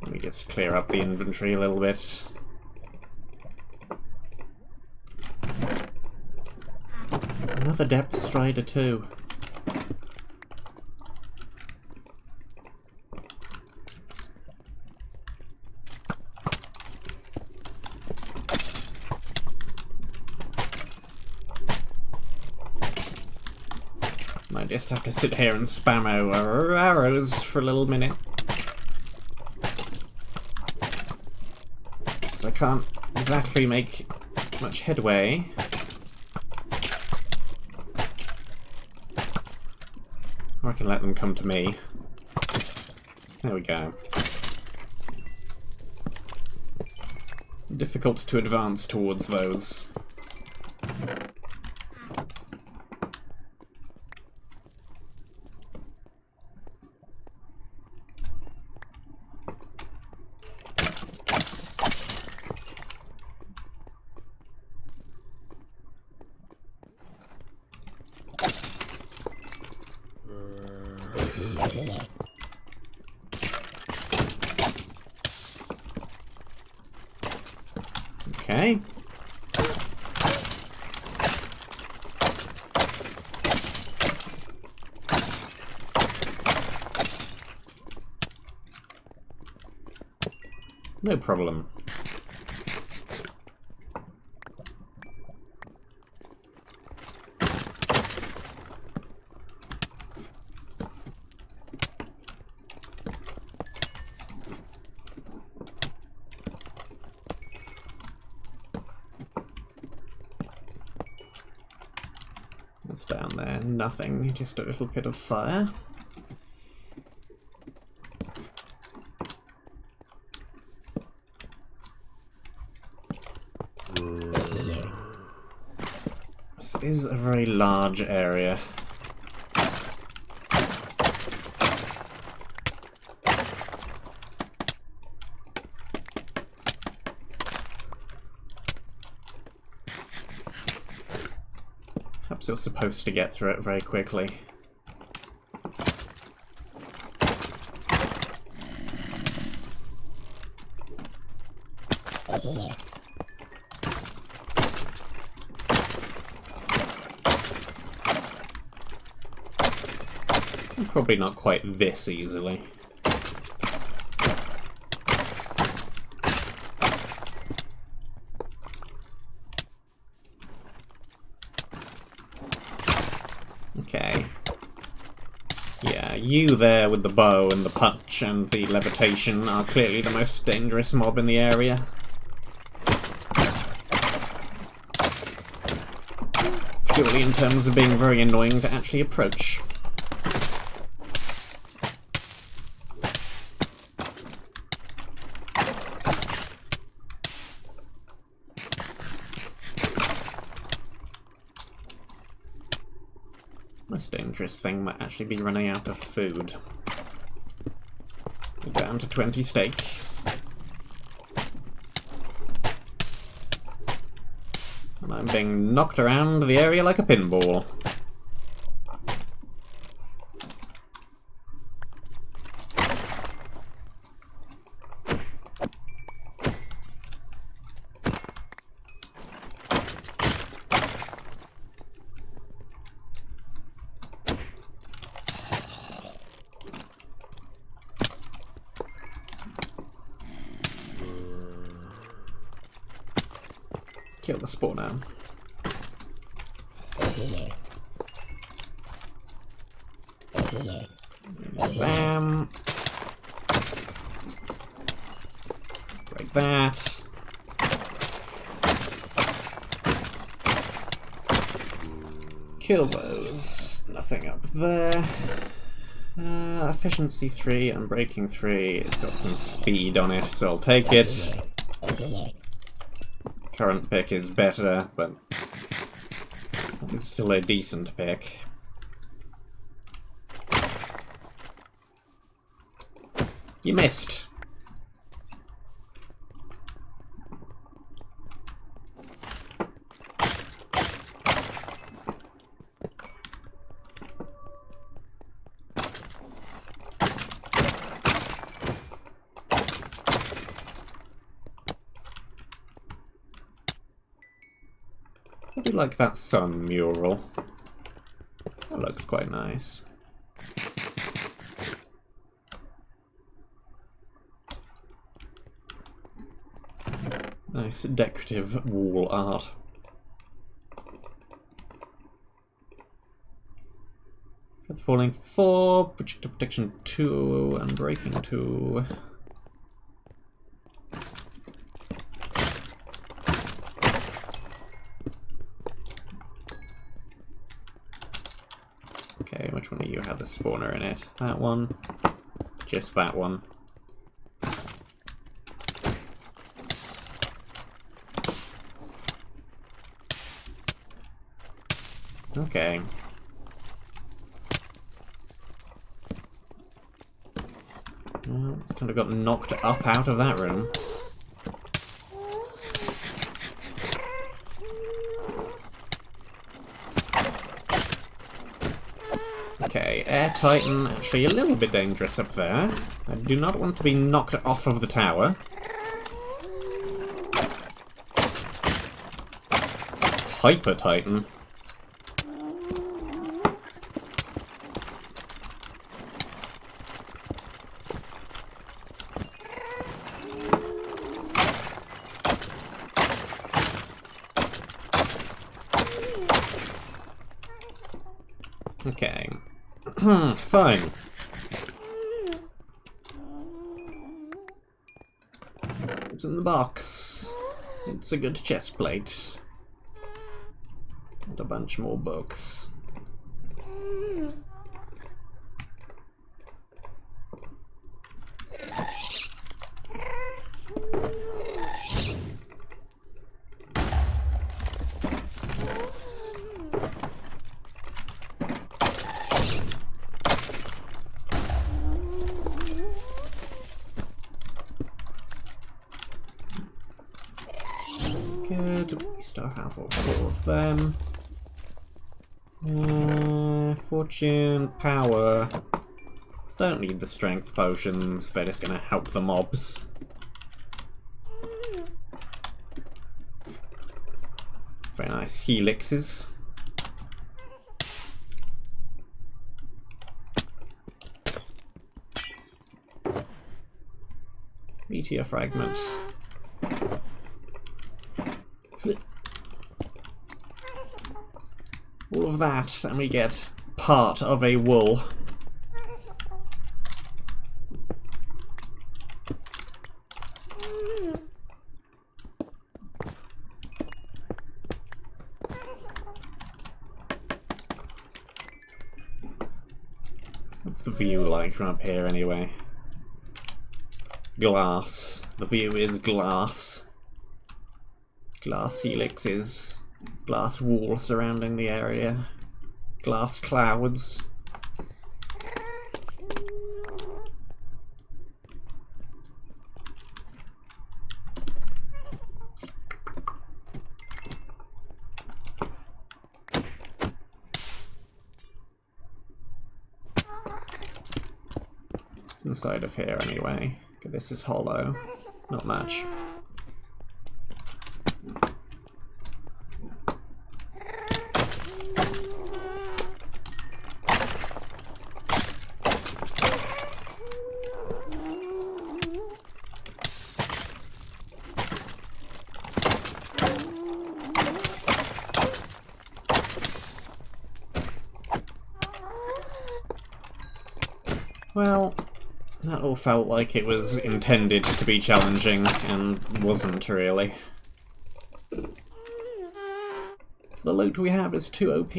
[SPEAKER 1] Let me just clear up the inventory a little bit. Another depth strider too. Might just have to sit here and spam arrows for a little minute. Because I can't exactly make much headway. Or I can let them come to me. There we go. Difficult to advance towards those. Okay. No problem. What's down there? Nothing, just a little bit of fire. large area. Perhaps you're supposed to get through it very quickly. Probably not quite this easily. Okay. Yeah, you there with the bow and the punch and the levitation are clearly the most dangerous mob in the area. Purely in terms of being very annoying to actually approach. Most dangerous thing might actually be running out of food. We're down to 20 steak. And I'm being knocked around the area like a pinball. Kill the spawner. Bam. Like that. Kill those. Nothing up there. Efficiency 3 and braking 3. It's got some speed on it, so I'll take it. Current pick is better, but it's still a decent pick. You missed. I do like that sun mural. That looks quite nice. Nice decorative wall art. Falling 4, projectile protection 2, and braking 2. Okay, which one of you had the spawner in it? That one? Just that one. Okay. Well, it's kind of got knocked up out of that room. Okay, Air Titan, actually a little bit dangerous up there. I do not want to be knocked off of the tower. Hyper Titan. Okay. Fine. It's in the box. It's a good chest plate. And a bunch more books. powerful. All of them. Fortune, power. Don't need the strength potions, they're just gonna help the mobs. Very nice. Helixes. Meteor fragments. All of that, and we get part of a wool. What's the view like from up here anyway? Glass. The view is glass. Glass helixes. Glass wall surrounding the area. Glass clouds. It's inside of here anyway. Okay, this is hollow. Not much. Well, that all felt like it was intended to be challenging, and wasn't really. The loot we have is too OP.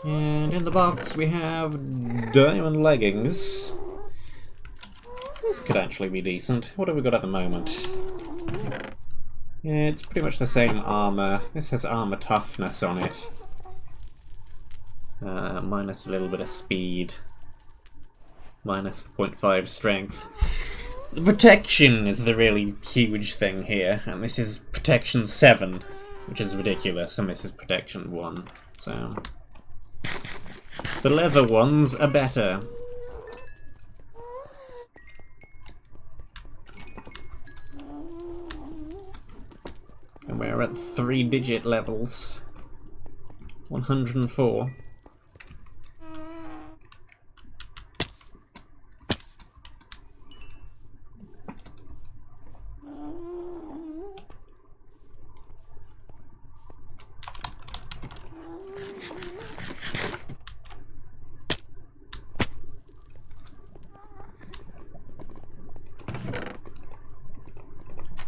[SPEAKER 1] And in the box we have diamond leggings. This could actually be decent. What have we got at the moment? Yeah, it's pretty much the same armor. This has armor toughness on it. Minus a little bit of speed. Minus 0.5 strength. The protection is the really huge thing here, and this is protection 7, which is ridiculous, and this is protection 1, so... The leather ones are better. And we're at 3-digit levels. 104.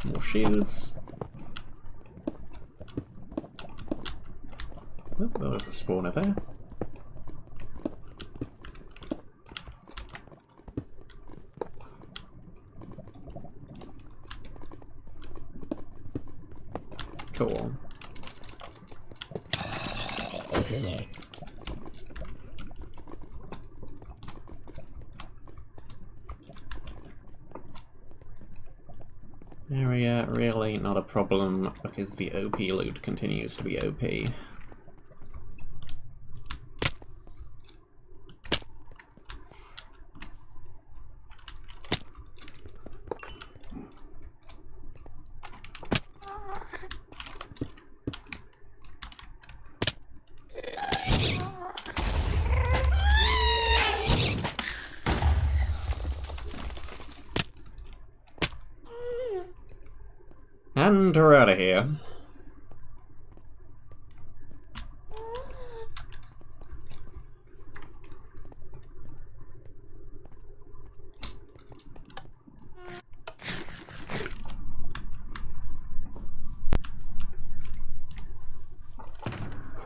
[SPEAKER 1] More shoes. Oh, there was a spawner there. Cool. Area really not a problem because the OP loot continues to be OP. And we're out of here.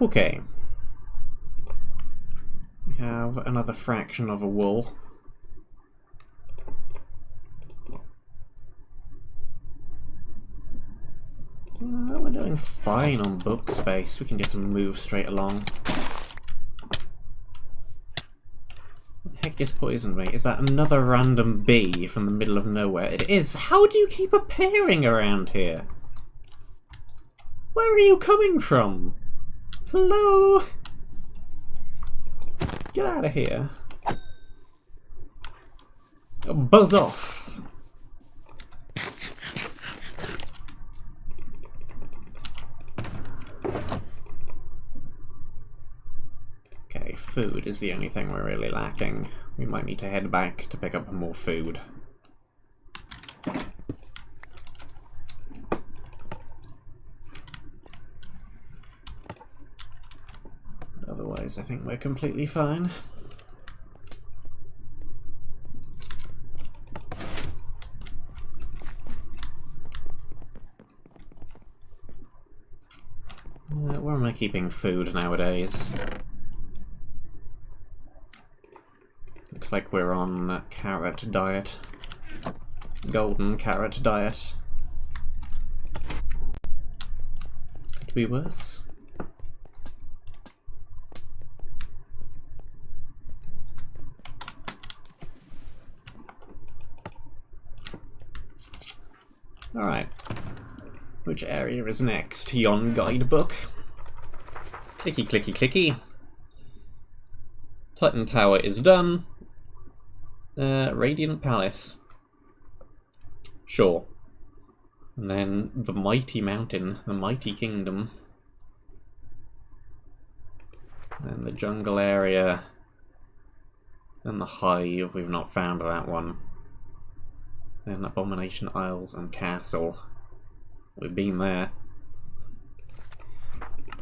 [SPEAKER 1] Okay. We have another fraction of a wool. doing fine on book space. We can just move straight along. What the heck just poisoned me? Is that another random bee from the middle of nowhere? It is! How do you keep appearing around here? Where are you coming from? Hello? Get out of here. Oh, buzz off. Okay, food is the only thing we're really lacking. We might need to head back to pick up more food. Otherwise, I think we're completely fine. Where am I keeping food nowadays? Looks like we're on carrot diet. Golden carrot diet. Could be worse. Alright. Which area is next? Yon guidebook. Clicky clicky clicky. Titan Tower is done. Radiant Palace. Sure. And then the Mighty Mountain, the Mighty Kingdom. And the jungle area. And the Hive, we've not found that one. Then Abomination Isles and Castle. We've been there.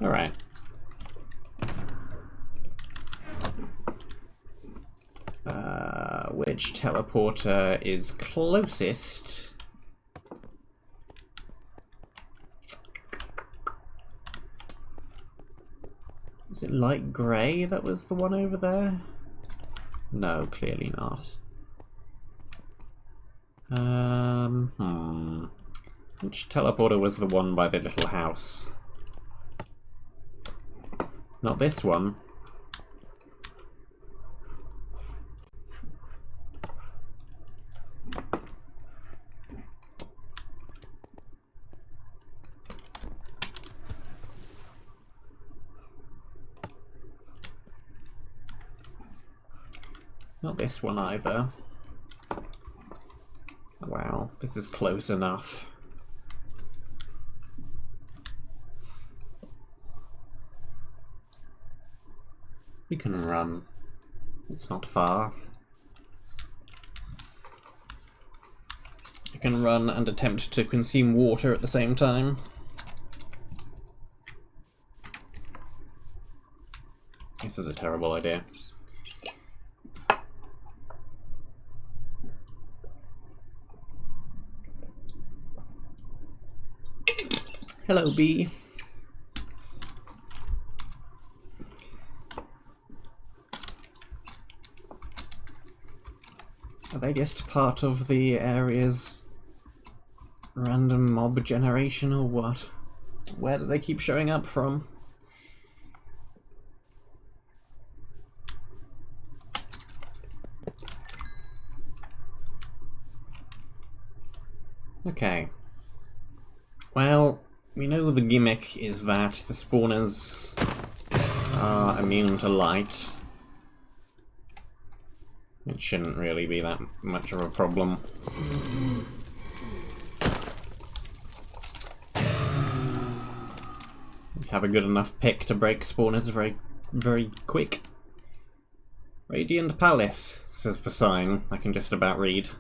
[SPEAKER 1] Alright. Which teleporter is closest? Is it light grey that was the one over there? No, clearly not. Which teleporter was the one by the little house? Not this one. Not this one either. Wow, this is close enough. We can run. It's not far. I can run and attempt to consume water at the same time. This is a terrible idea. Hello, bee. Are they just part of the area's random mob generation or what? Where do they keep showing up from? Okay. Well, we know the gimmick is that the spawners are immune to light. It shouldn't really be that much of a problem. We have a good enough pick to break spawners very quick. Radiant Palace, says the sign. I can just about read.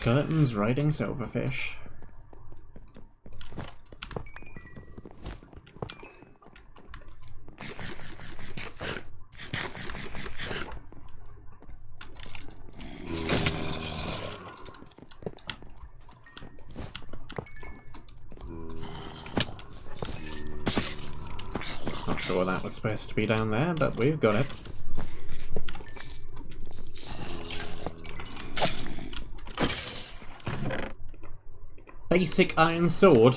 [SPEAKER 1] Skeletons riding silverfish. sure that was supposed to be down there, but we've got it. Basic iron sword.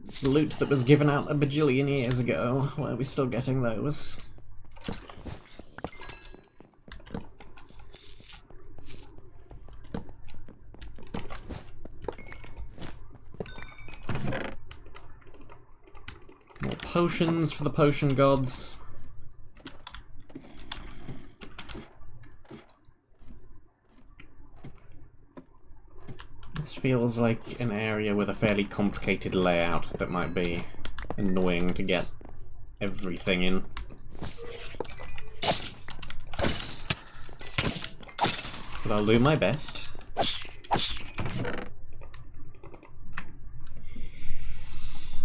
[SPEAKER 1] It's loot that was given out a bajillion years ago. Why are we still getting those? More potions for the potion gods. This feels like an area with a fairly complicated layout that might be annoying to get everything in. But I'll do my best.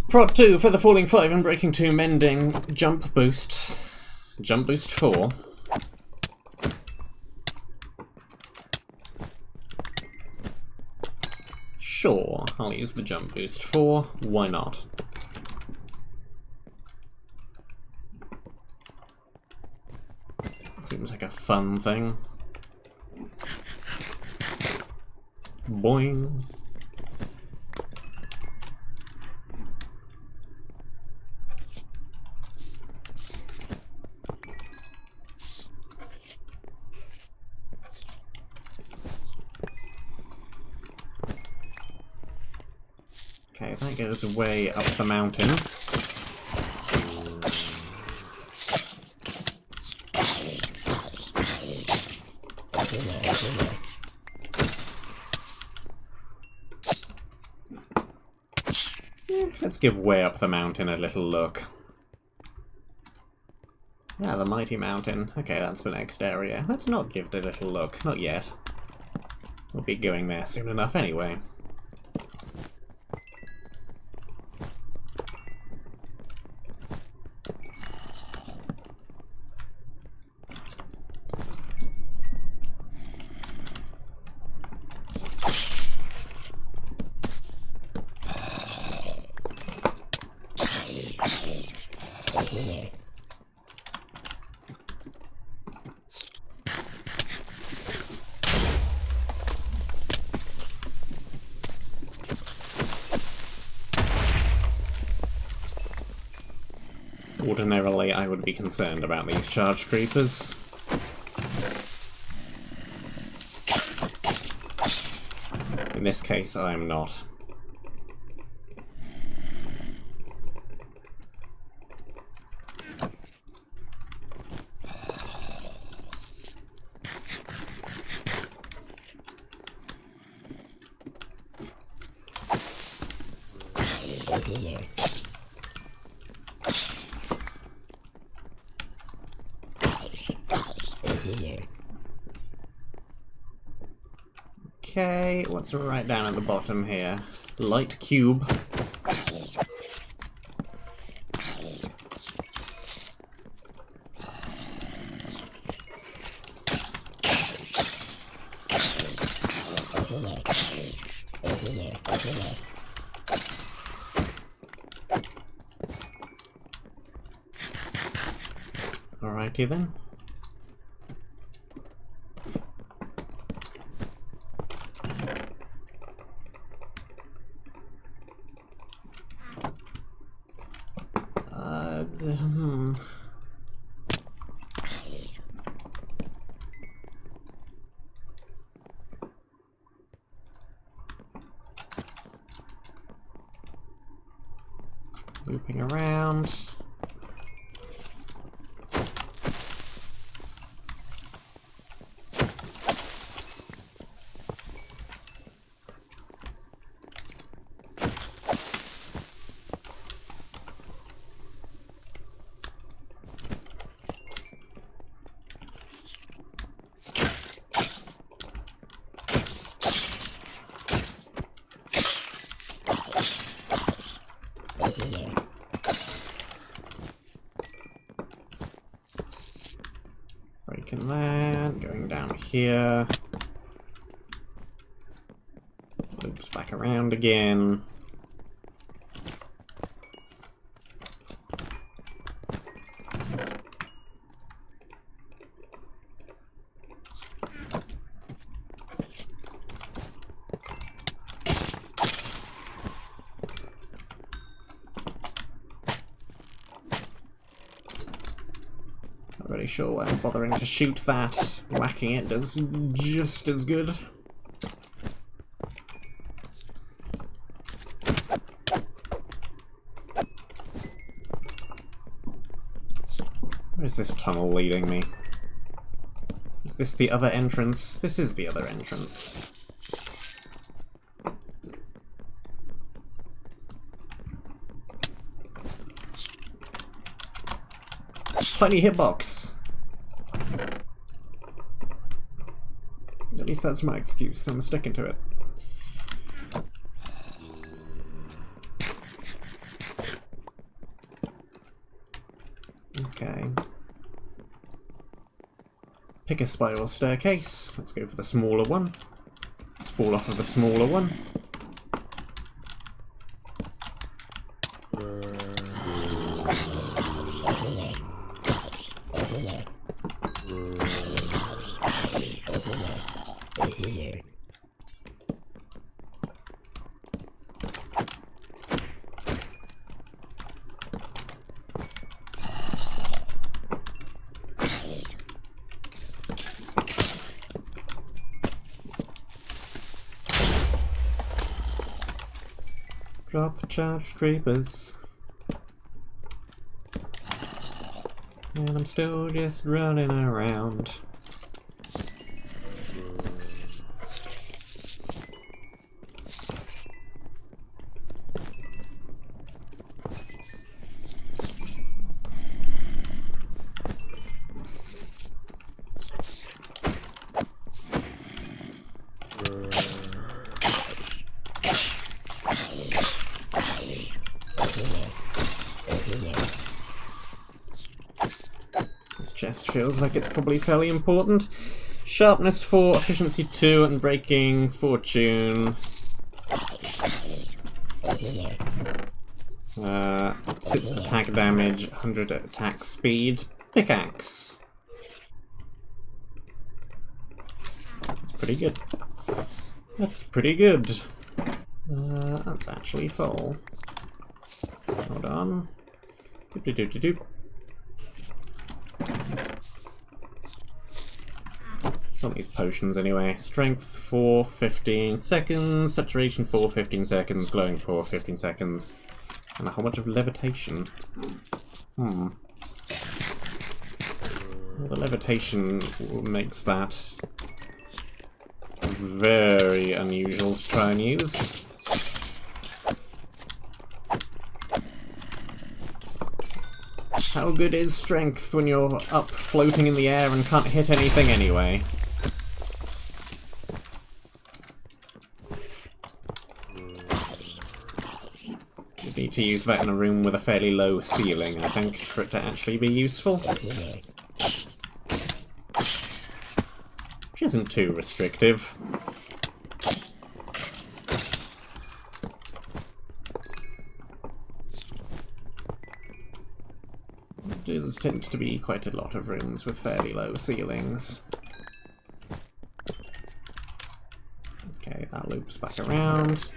[SPEAKER 1] Prod 2 for the Falling 5 and Breaking 2 Mending. Jump Boost. Jump Boost 4. Sure, I'll use the Jump Boost 4. Why not? Seems like a fun thing. Boing. Okay, that goes way up the mountain. Let's give way up the mountain a little look. Yeah, the mighty mountain. Okay, that's the next area. Let's not give it a little look. Not yet. We'll be going there soon enough anyway. Ordinarily, I would be concerned about these charge creepers. In this case, I am not. Okay, what's right down at the bottom here? Light cube. Alrighty then. Looping around. Breaking that, going down here. Loops back around again. very sure why I'm bothering to shoot that. Whacking it does just as good. Where is this tunnel leading me? Is this the other entrance? This is the other entrance. Tiny hitbox! At least that's my excuse, so I'm sticking to it. Okay. Pick a spiral staircase. Let's go for the smaller one. Let's fall off of the smaller one. Drop charged creepers. And I'm still just running around. Chest feels like it's probably fairly important. Sharpness 4, efficiency 2, and breaking fortune. 6 attack damage, 100 attack speed. Pickaxe. That's pretty good. That's pretty good. That's actually full. Hold on. Doop-de-doop-de-doop. Some of these potions anyway. Strength for 15 seconds, saturation for 15 seconds, glowing for 15 seconds. And a whole bunch of levitation. Well, the levitation makes that very unusual to try and use. How good is strength when you're up floating in the air and can't hit anything anyway? You need to use that in a room with a fairly low ceiling, I think, for it to actually be useful. Which isn't too restrictive. There tends to be quite a lot of rooms with fairly low ceilings. Okay, that loops back around.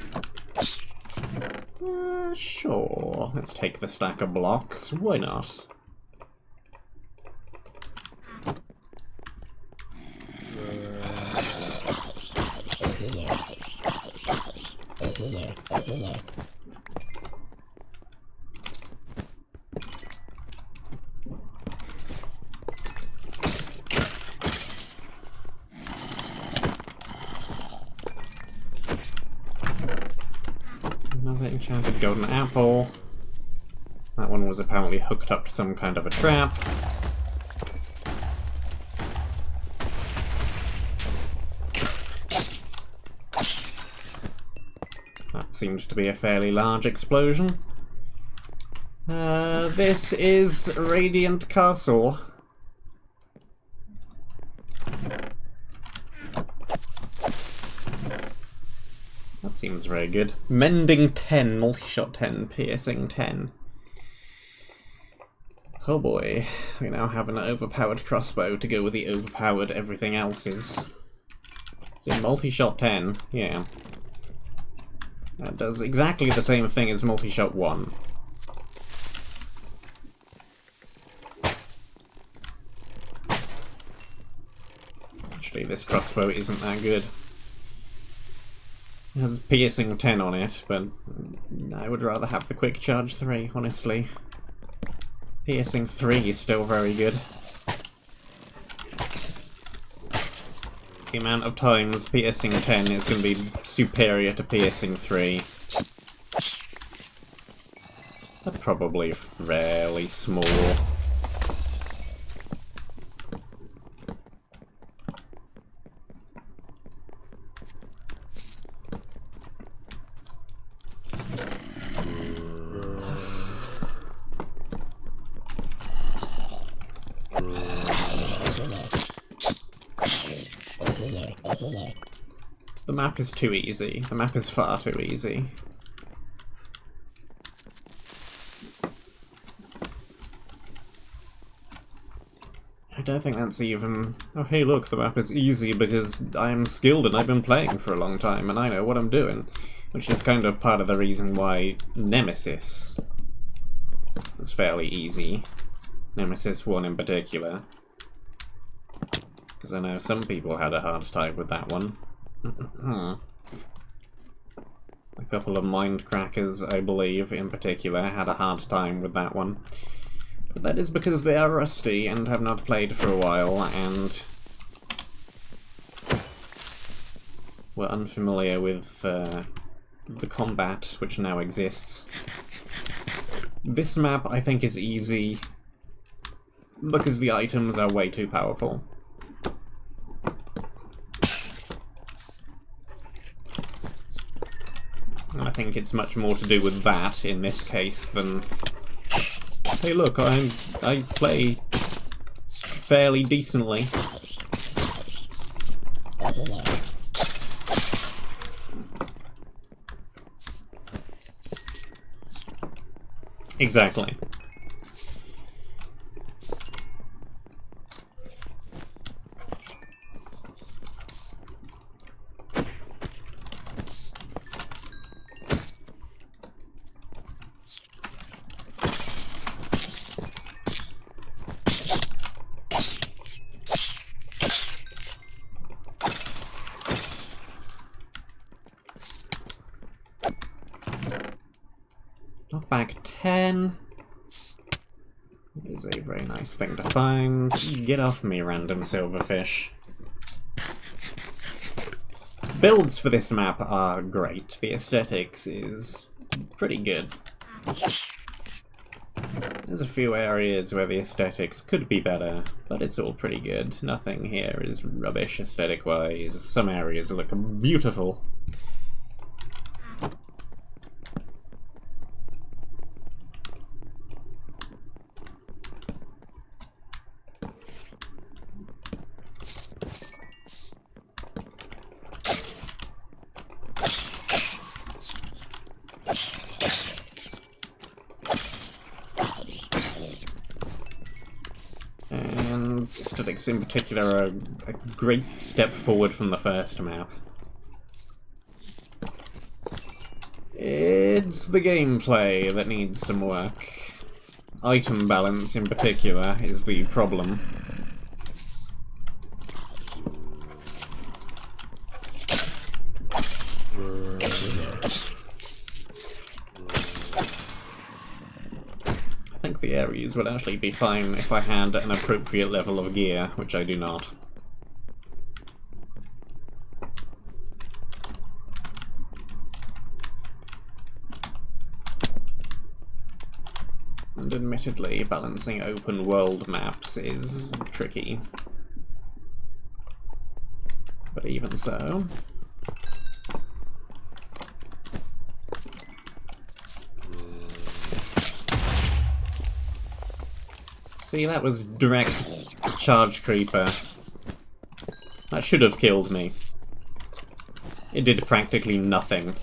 [SPEAKER 1] Sure, let's take the stack of blocks. Why not? Another enchanted golden apple. That one was apparently hooked up to some kind of a trap. That seems to be a fairly large explosion. This is Radiant Castle. That seems very good. Mending 10, multi-shot 10, piercing 10. Oh boy, we now have an overpowered crossbow to go with the overpowered everything else's. So multi-shot 10, yeah. That does exactly the same thing as multi-shot 1. Actually, this crossbow isn't that good. It has piercing 10 on it, but I would rather have the quick charge 3, honestly. Piercing 3 is still very good. The amount of times piercing 10 is going to be superior to piercing 3. They're probably fairly small. The map is too easy. The map is far too easy. I don't think that's even... Oh, hey look, the map is easy because I'm skilled and I've been playing for a long time and I know what I'm doing. Which is kind of part of the reason why Nemesis was fairly easy. Nemesis 1 in particular. Because I know some people had a hard time with that one. A couple of Mindcrackers, I believe, in particular, had a hard time with that one. But that is because they are rusty and have not played for a while and were unfamiliar with the combat which now exists. This map, I think, is easy because the items are way too powerful. And I think it's much more to do with that in this case than, hey look, I play fairly decently. Exactly. Knockback 10 is a very nice thing to find. Get off me, random silverfish. Builds for this map are great. The aesthetics is pretty good. There's a few areas where the aesthetics could be better, but it's all pretty good. Nothing here is rubbish aesthetic-wise. Some areas look beautiful. Aesthetics in particular are a great step forward from the first map. It's the gameplay that needs some work. Item balance in particular is the problem. I think the Ares would actually be fine if I had an appropriate level of gear, which I do not. And admittedly, balancing open world maps is tricky. But even so... See, that was direct charge creeper. That should have killed me. It did practically nothing.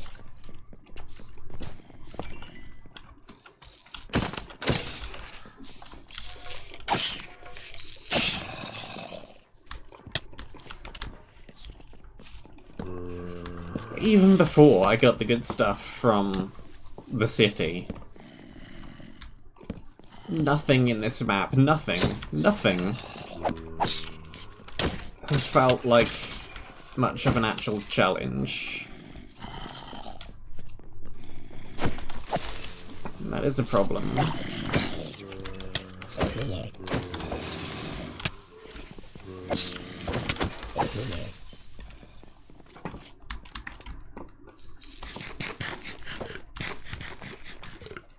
[SPEAKER 1] Even before I got the good stuff from the city. Nothing in this map. Nothing. Nothing. has felt like much of an actual challenge. And that is a problem.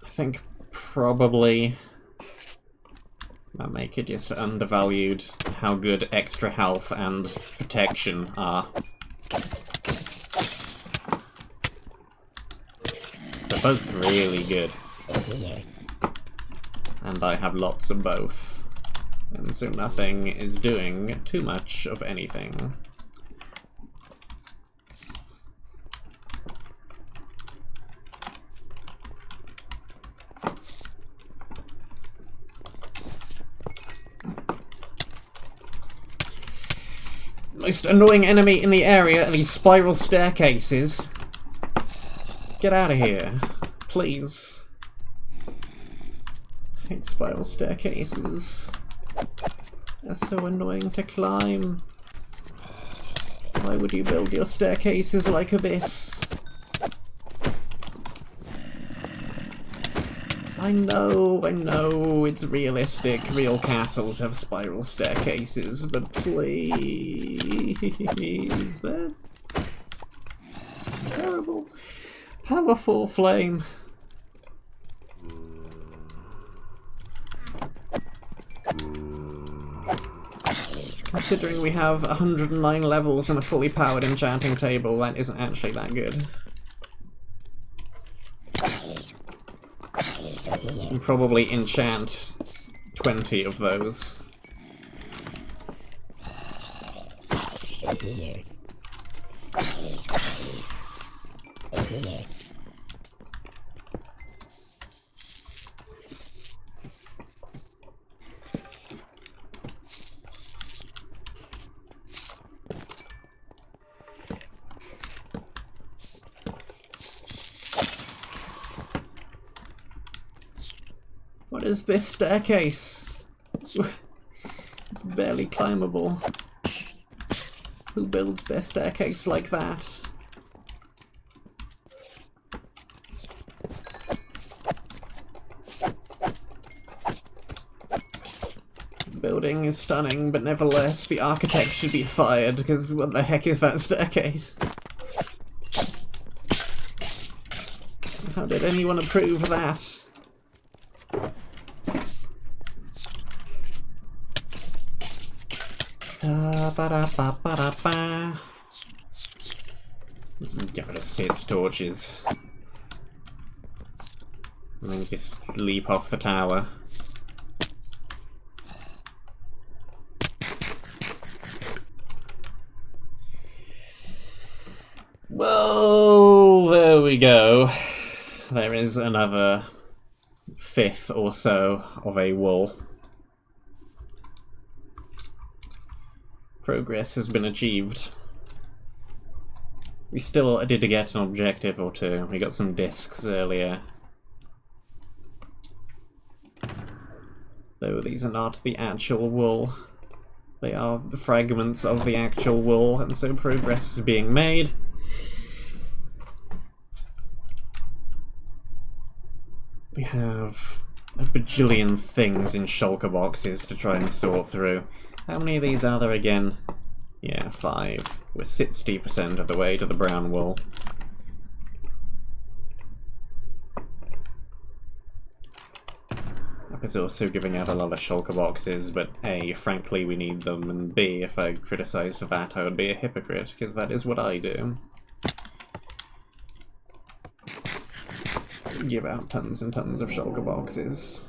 [SPEAKER 1] I think probably Mapmaker just undervalued how good extra health and protection are. They're both really good. And I have lots of both. And so nothing is doing too much of anything. Most annoying enemy in the area are these spiral staircases. Get out of here, please. I hate spiral staircases. They're so annoying to climb. Why would you build your staircases like this? I know, it's realistic. Real castles have spiral staircases, but please, they're terrible. Powerful flame. Considering we have 109 levels and a fully powered enchanting table, that isn't actually that good. And probably enchant 20 of those. What is this staircase? It's barely climbable. Who builds their staircase like that? The building is stunning, but nevertheless, the architect should be fired, because what the heck is that staircase? How did anyone approve that? Let's get rid of Sid's torches. And then just leap off the tower. Well, there we go. There is another fifth or so of a wool. Progress has been achieved. We still did get an objective or two. We got some discs earlier. Though these are not the actual wool. They are the fragments of the actual wool, and so progress is being made. We have a bajillion things in shulker boxes to try and sort through. How many of these are there again? Yeah, 5. We're 60% of the way to the brown wool. App is also giving out a lot of shulker boxes, but A, frankly we need them, and B, if I criticised that I would be a hypocrite, because that is what I do. Give out tons and tons of shulker boxes.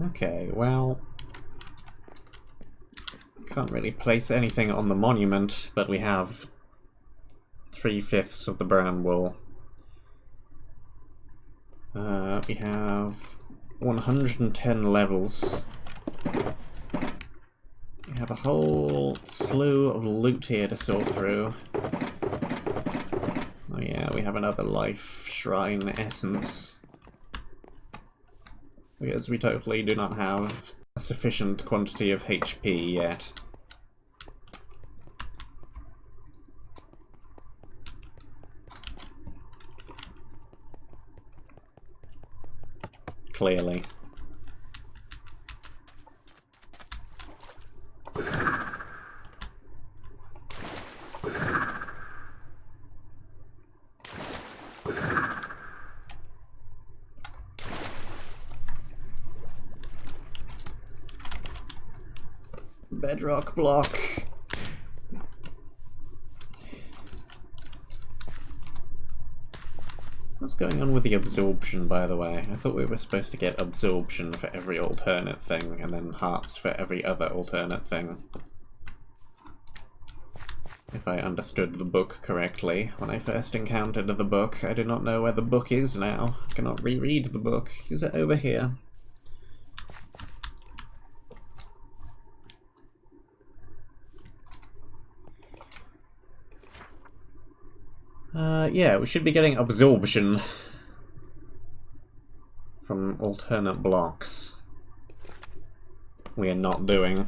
[SPEAKER 1] Okay, well, can't really place anything on the monument, but we have 3/5 of the brown wool. We have 110 levels. We have a whole slew of loot here to sort through. Oh yeah, we have another life shrine essence. because we totally do not have a sufficient quantity of HP yet. Clearly. Bedrock block. What's going on with the absorption, by the way? I thought we were supposed to get absorption for every alternate thing, and then hearts for every other alternate thing. If I understood the book correctly, when I first encountered the book, I do not know where the book is now. I cannot reread the book. Is it over here? Yeah, we should be getting absorption from alternate blocks. We are not doing.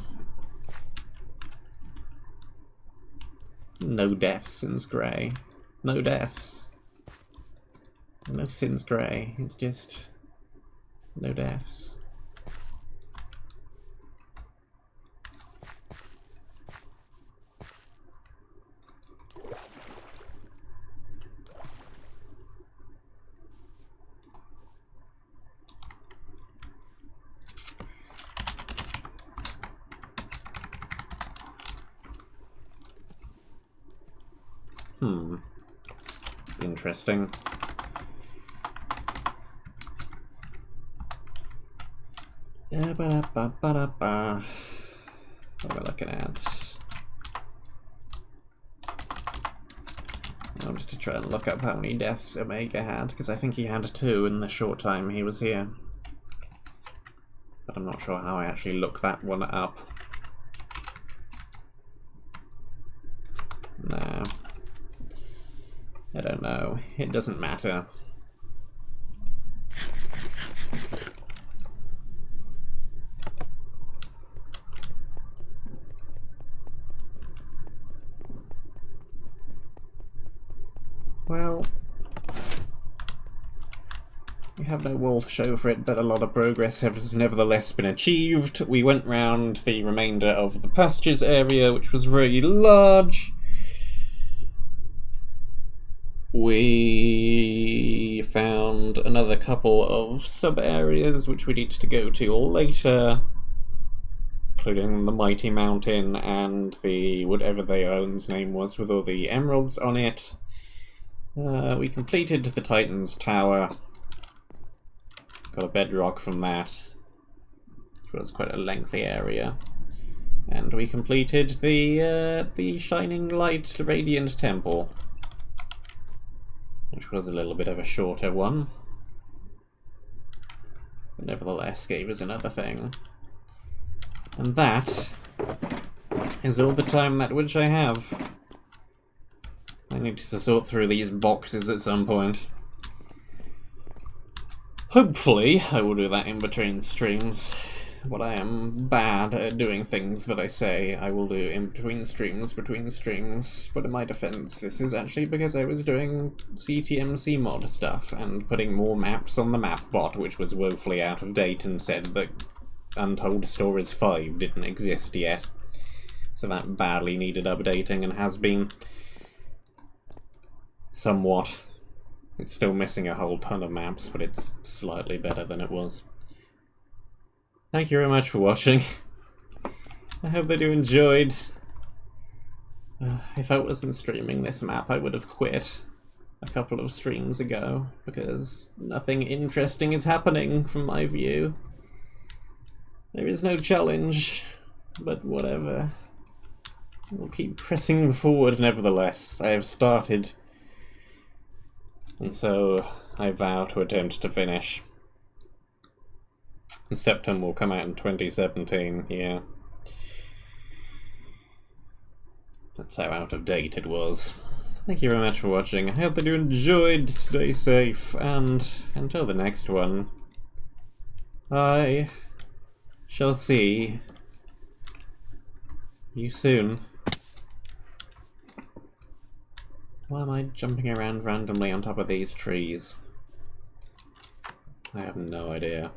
[SPEAKER 1] No deaths since Grey. No deaths. No since Grey. It's just no deaths. It's interesting. What are we looking at? I wanted to try and look up how many deaths Omega had, because I think he had 2 in the short time he was here. But I'm not sure how I actually look that one up. No. I don't know. It doesn't matter. Well, we have no wall to show for it, but a lot of progress has nevertheless been achieved. We went round the remainder of the pastures area, which was very large. We found another couple of sub-areas which we need to go to later, including the Mighty Mountain and the whatever they own's name was with all the emeralds on it. We completed the Titan's Tower, got a bedrock from that, which was quite a lengthy area, and we completed the Shining Light Radiant Temple, which was a little bit of a shorter one, but nevertheless gave us another thing. And that is all the time that which I have. I need to sort through these boxes at some point. Hopefully I will do that in between streams. But I am bad at doing things that I say I will do in between streams. But in my defense, this is actually because I was doing CTMC mod stuff and putting more maps on the map bot, which was woefully out of date and said that Untold Stories 5 didn't exist yet. So that badly needed updating and has been. Somewhat. It's still missing a whole ton of maps, but it's slightly better than it was. Thank you very much for watching. I hope that you enjoyed. If I wasn't streaming this map, I would have quit a couple of streams ago, because nothing interesting is happening from my view. There is no challenge, but whatever. We'll keep pressing forward nevertheless. I have started, and so I vow to attempt to finish. Septum will come out in 2017, yeah. That's how out of date it was. Thank you very much for watching. I hope that you enjoyed. Stay safe, and until the next one, I shall see you soon. Why am I jumping around randomly on top of these trees? I have no idea.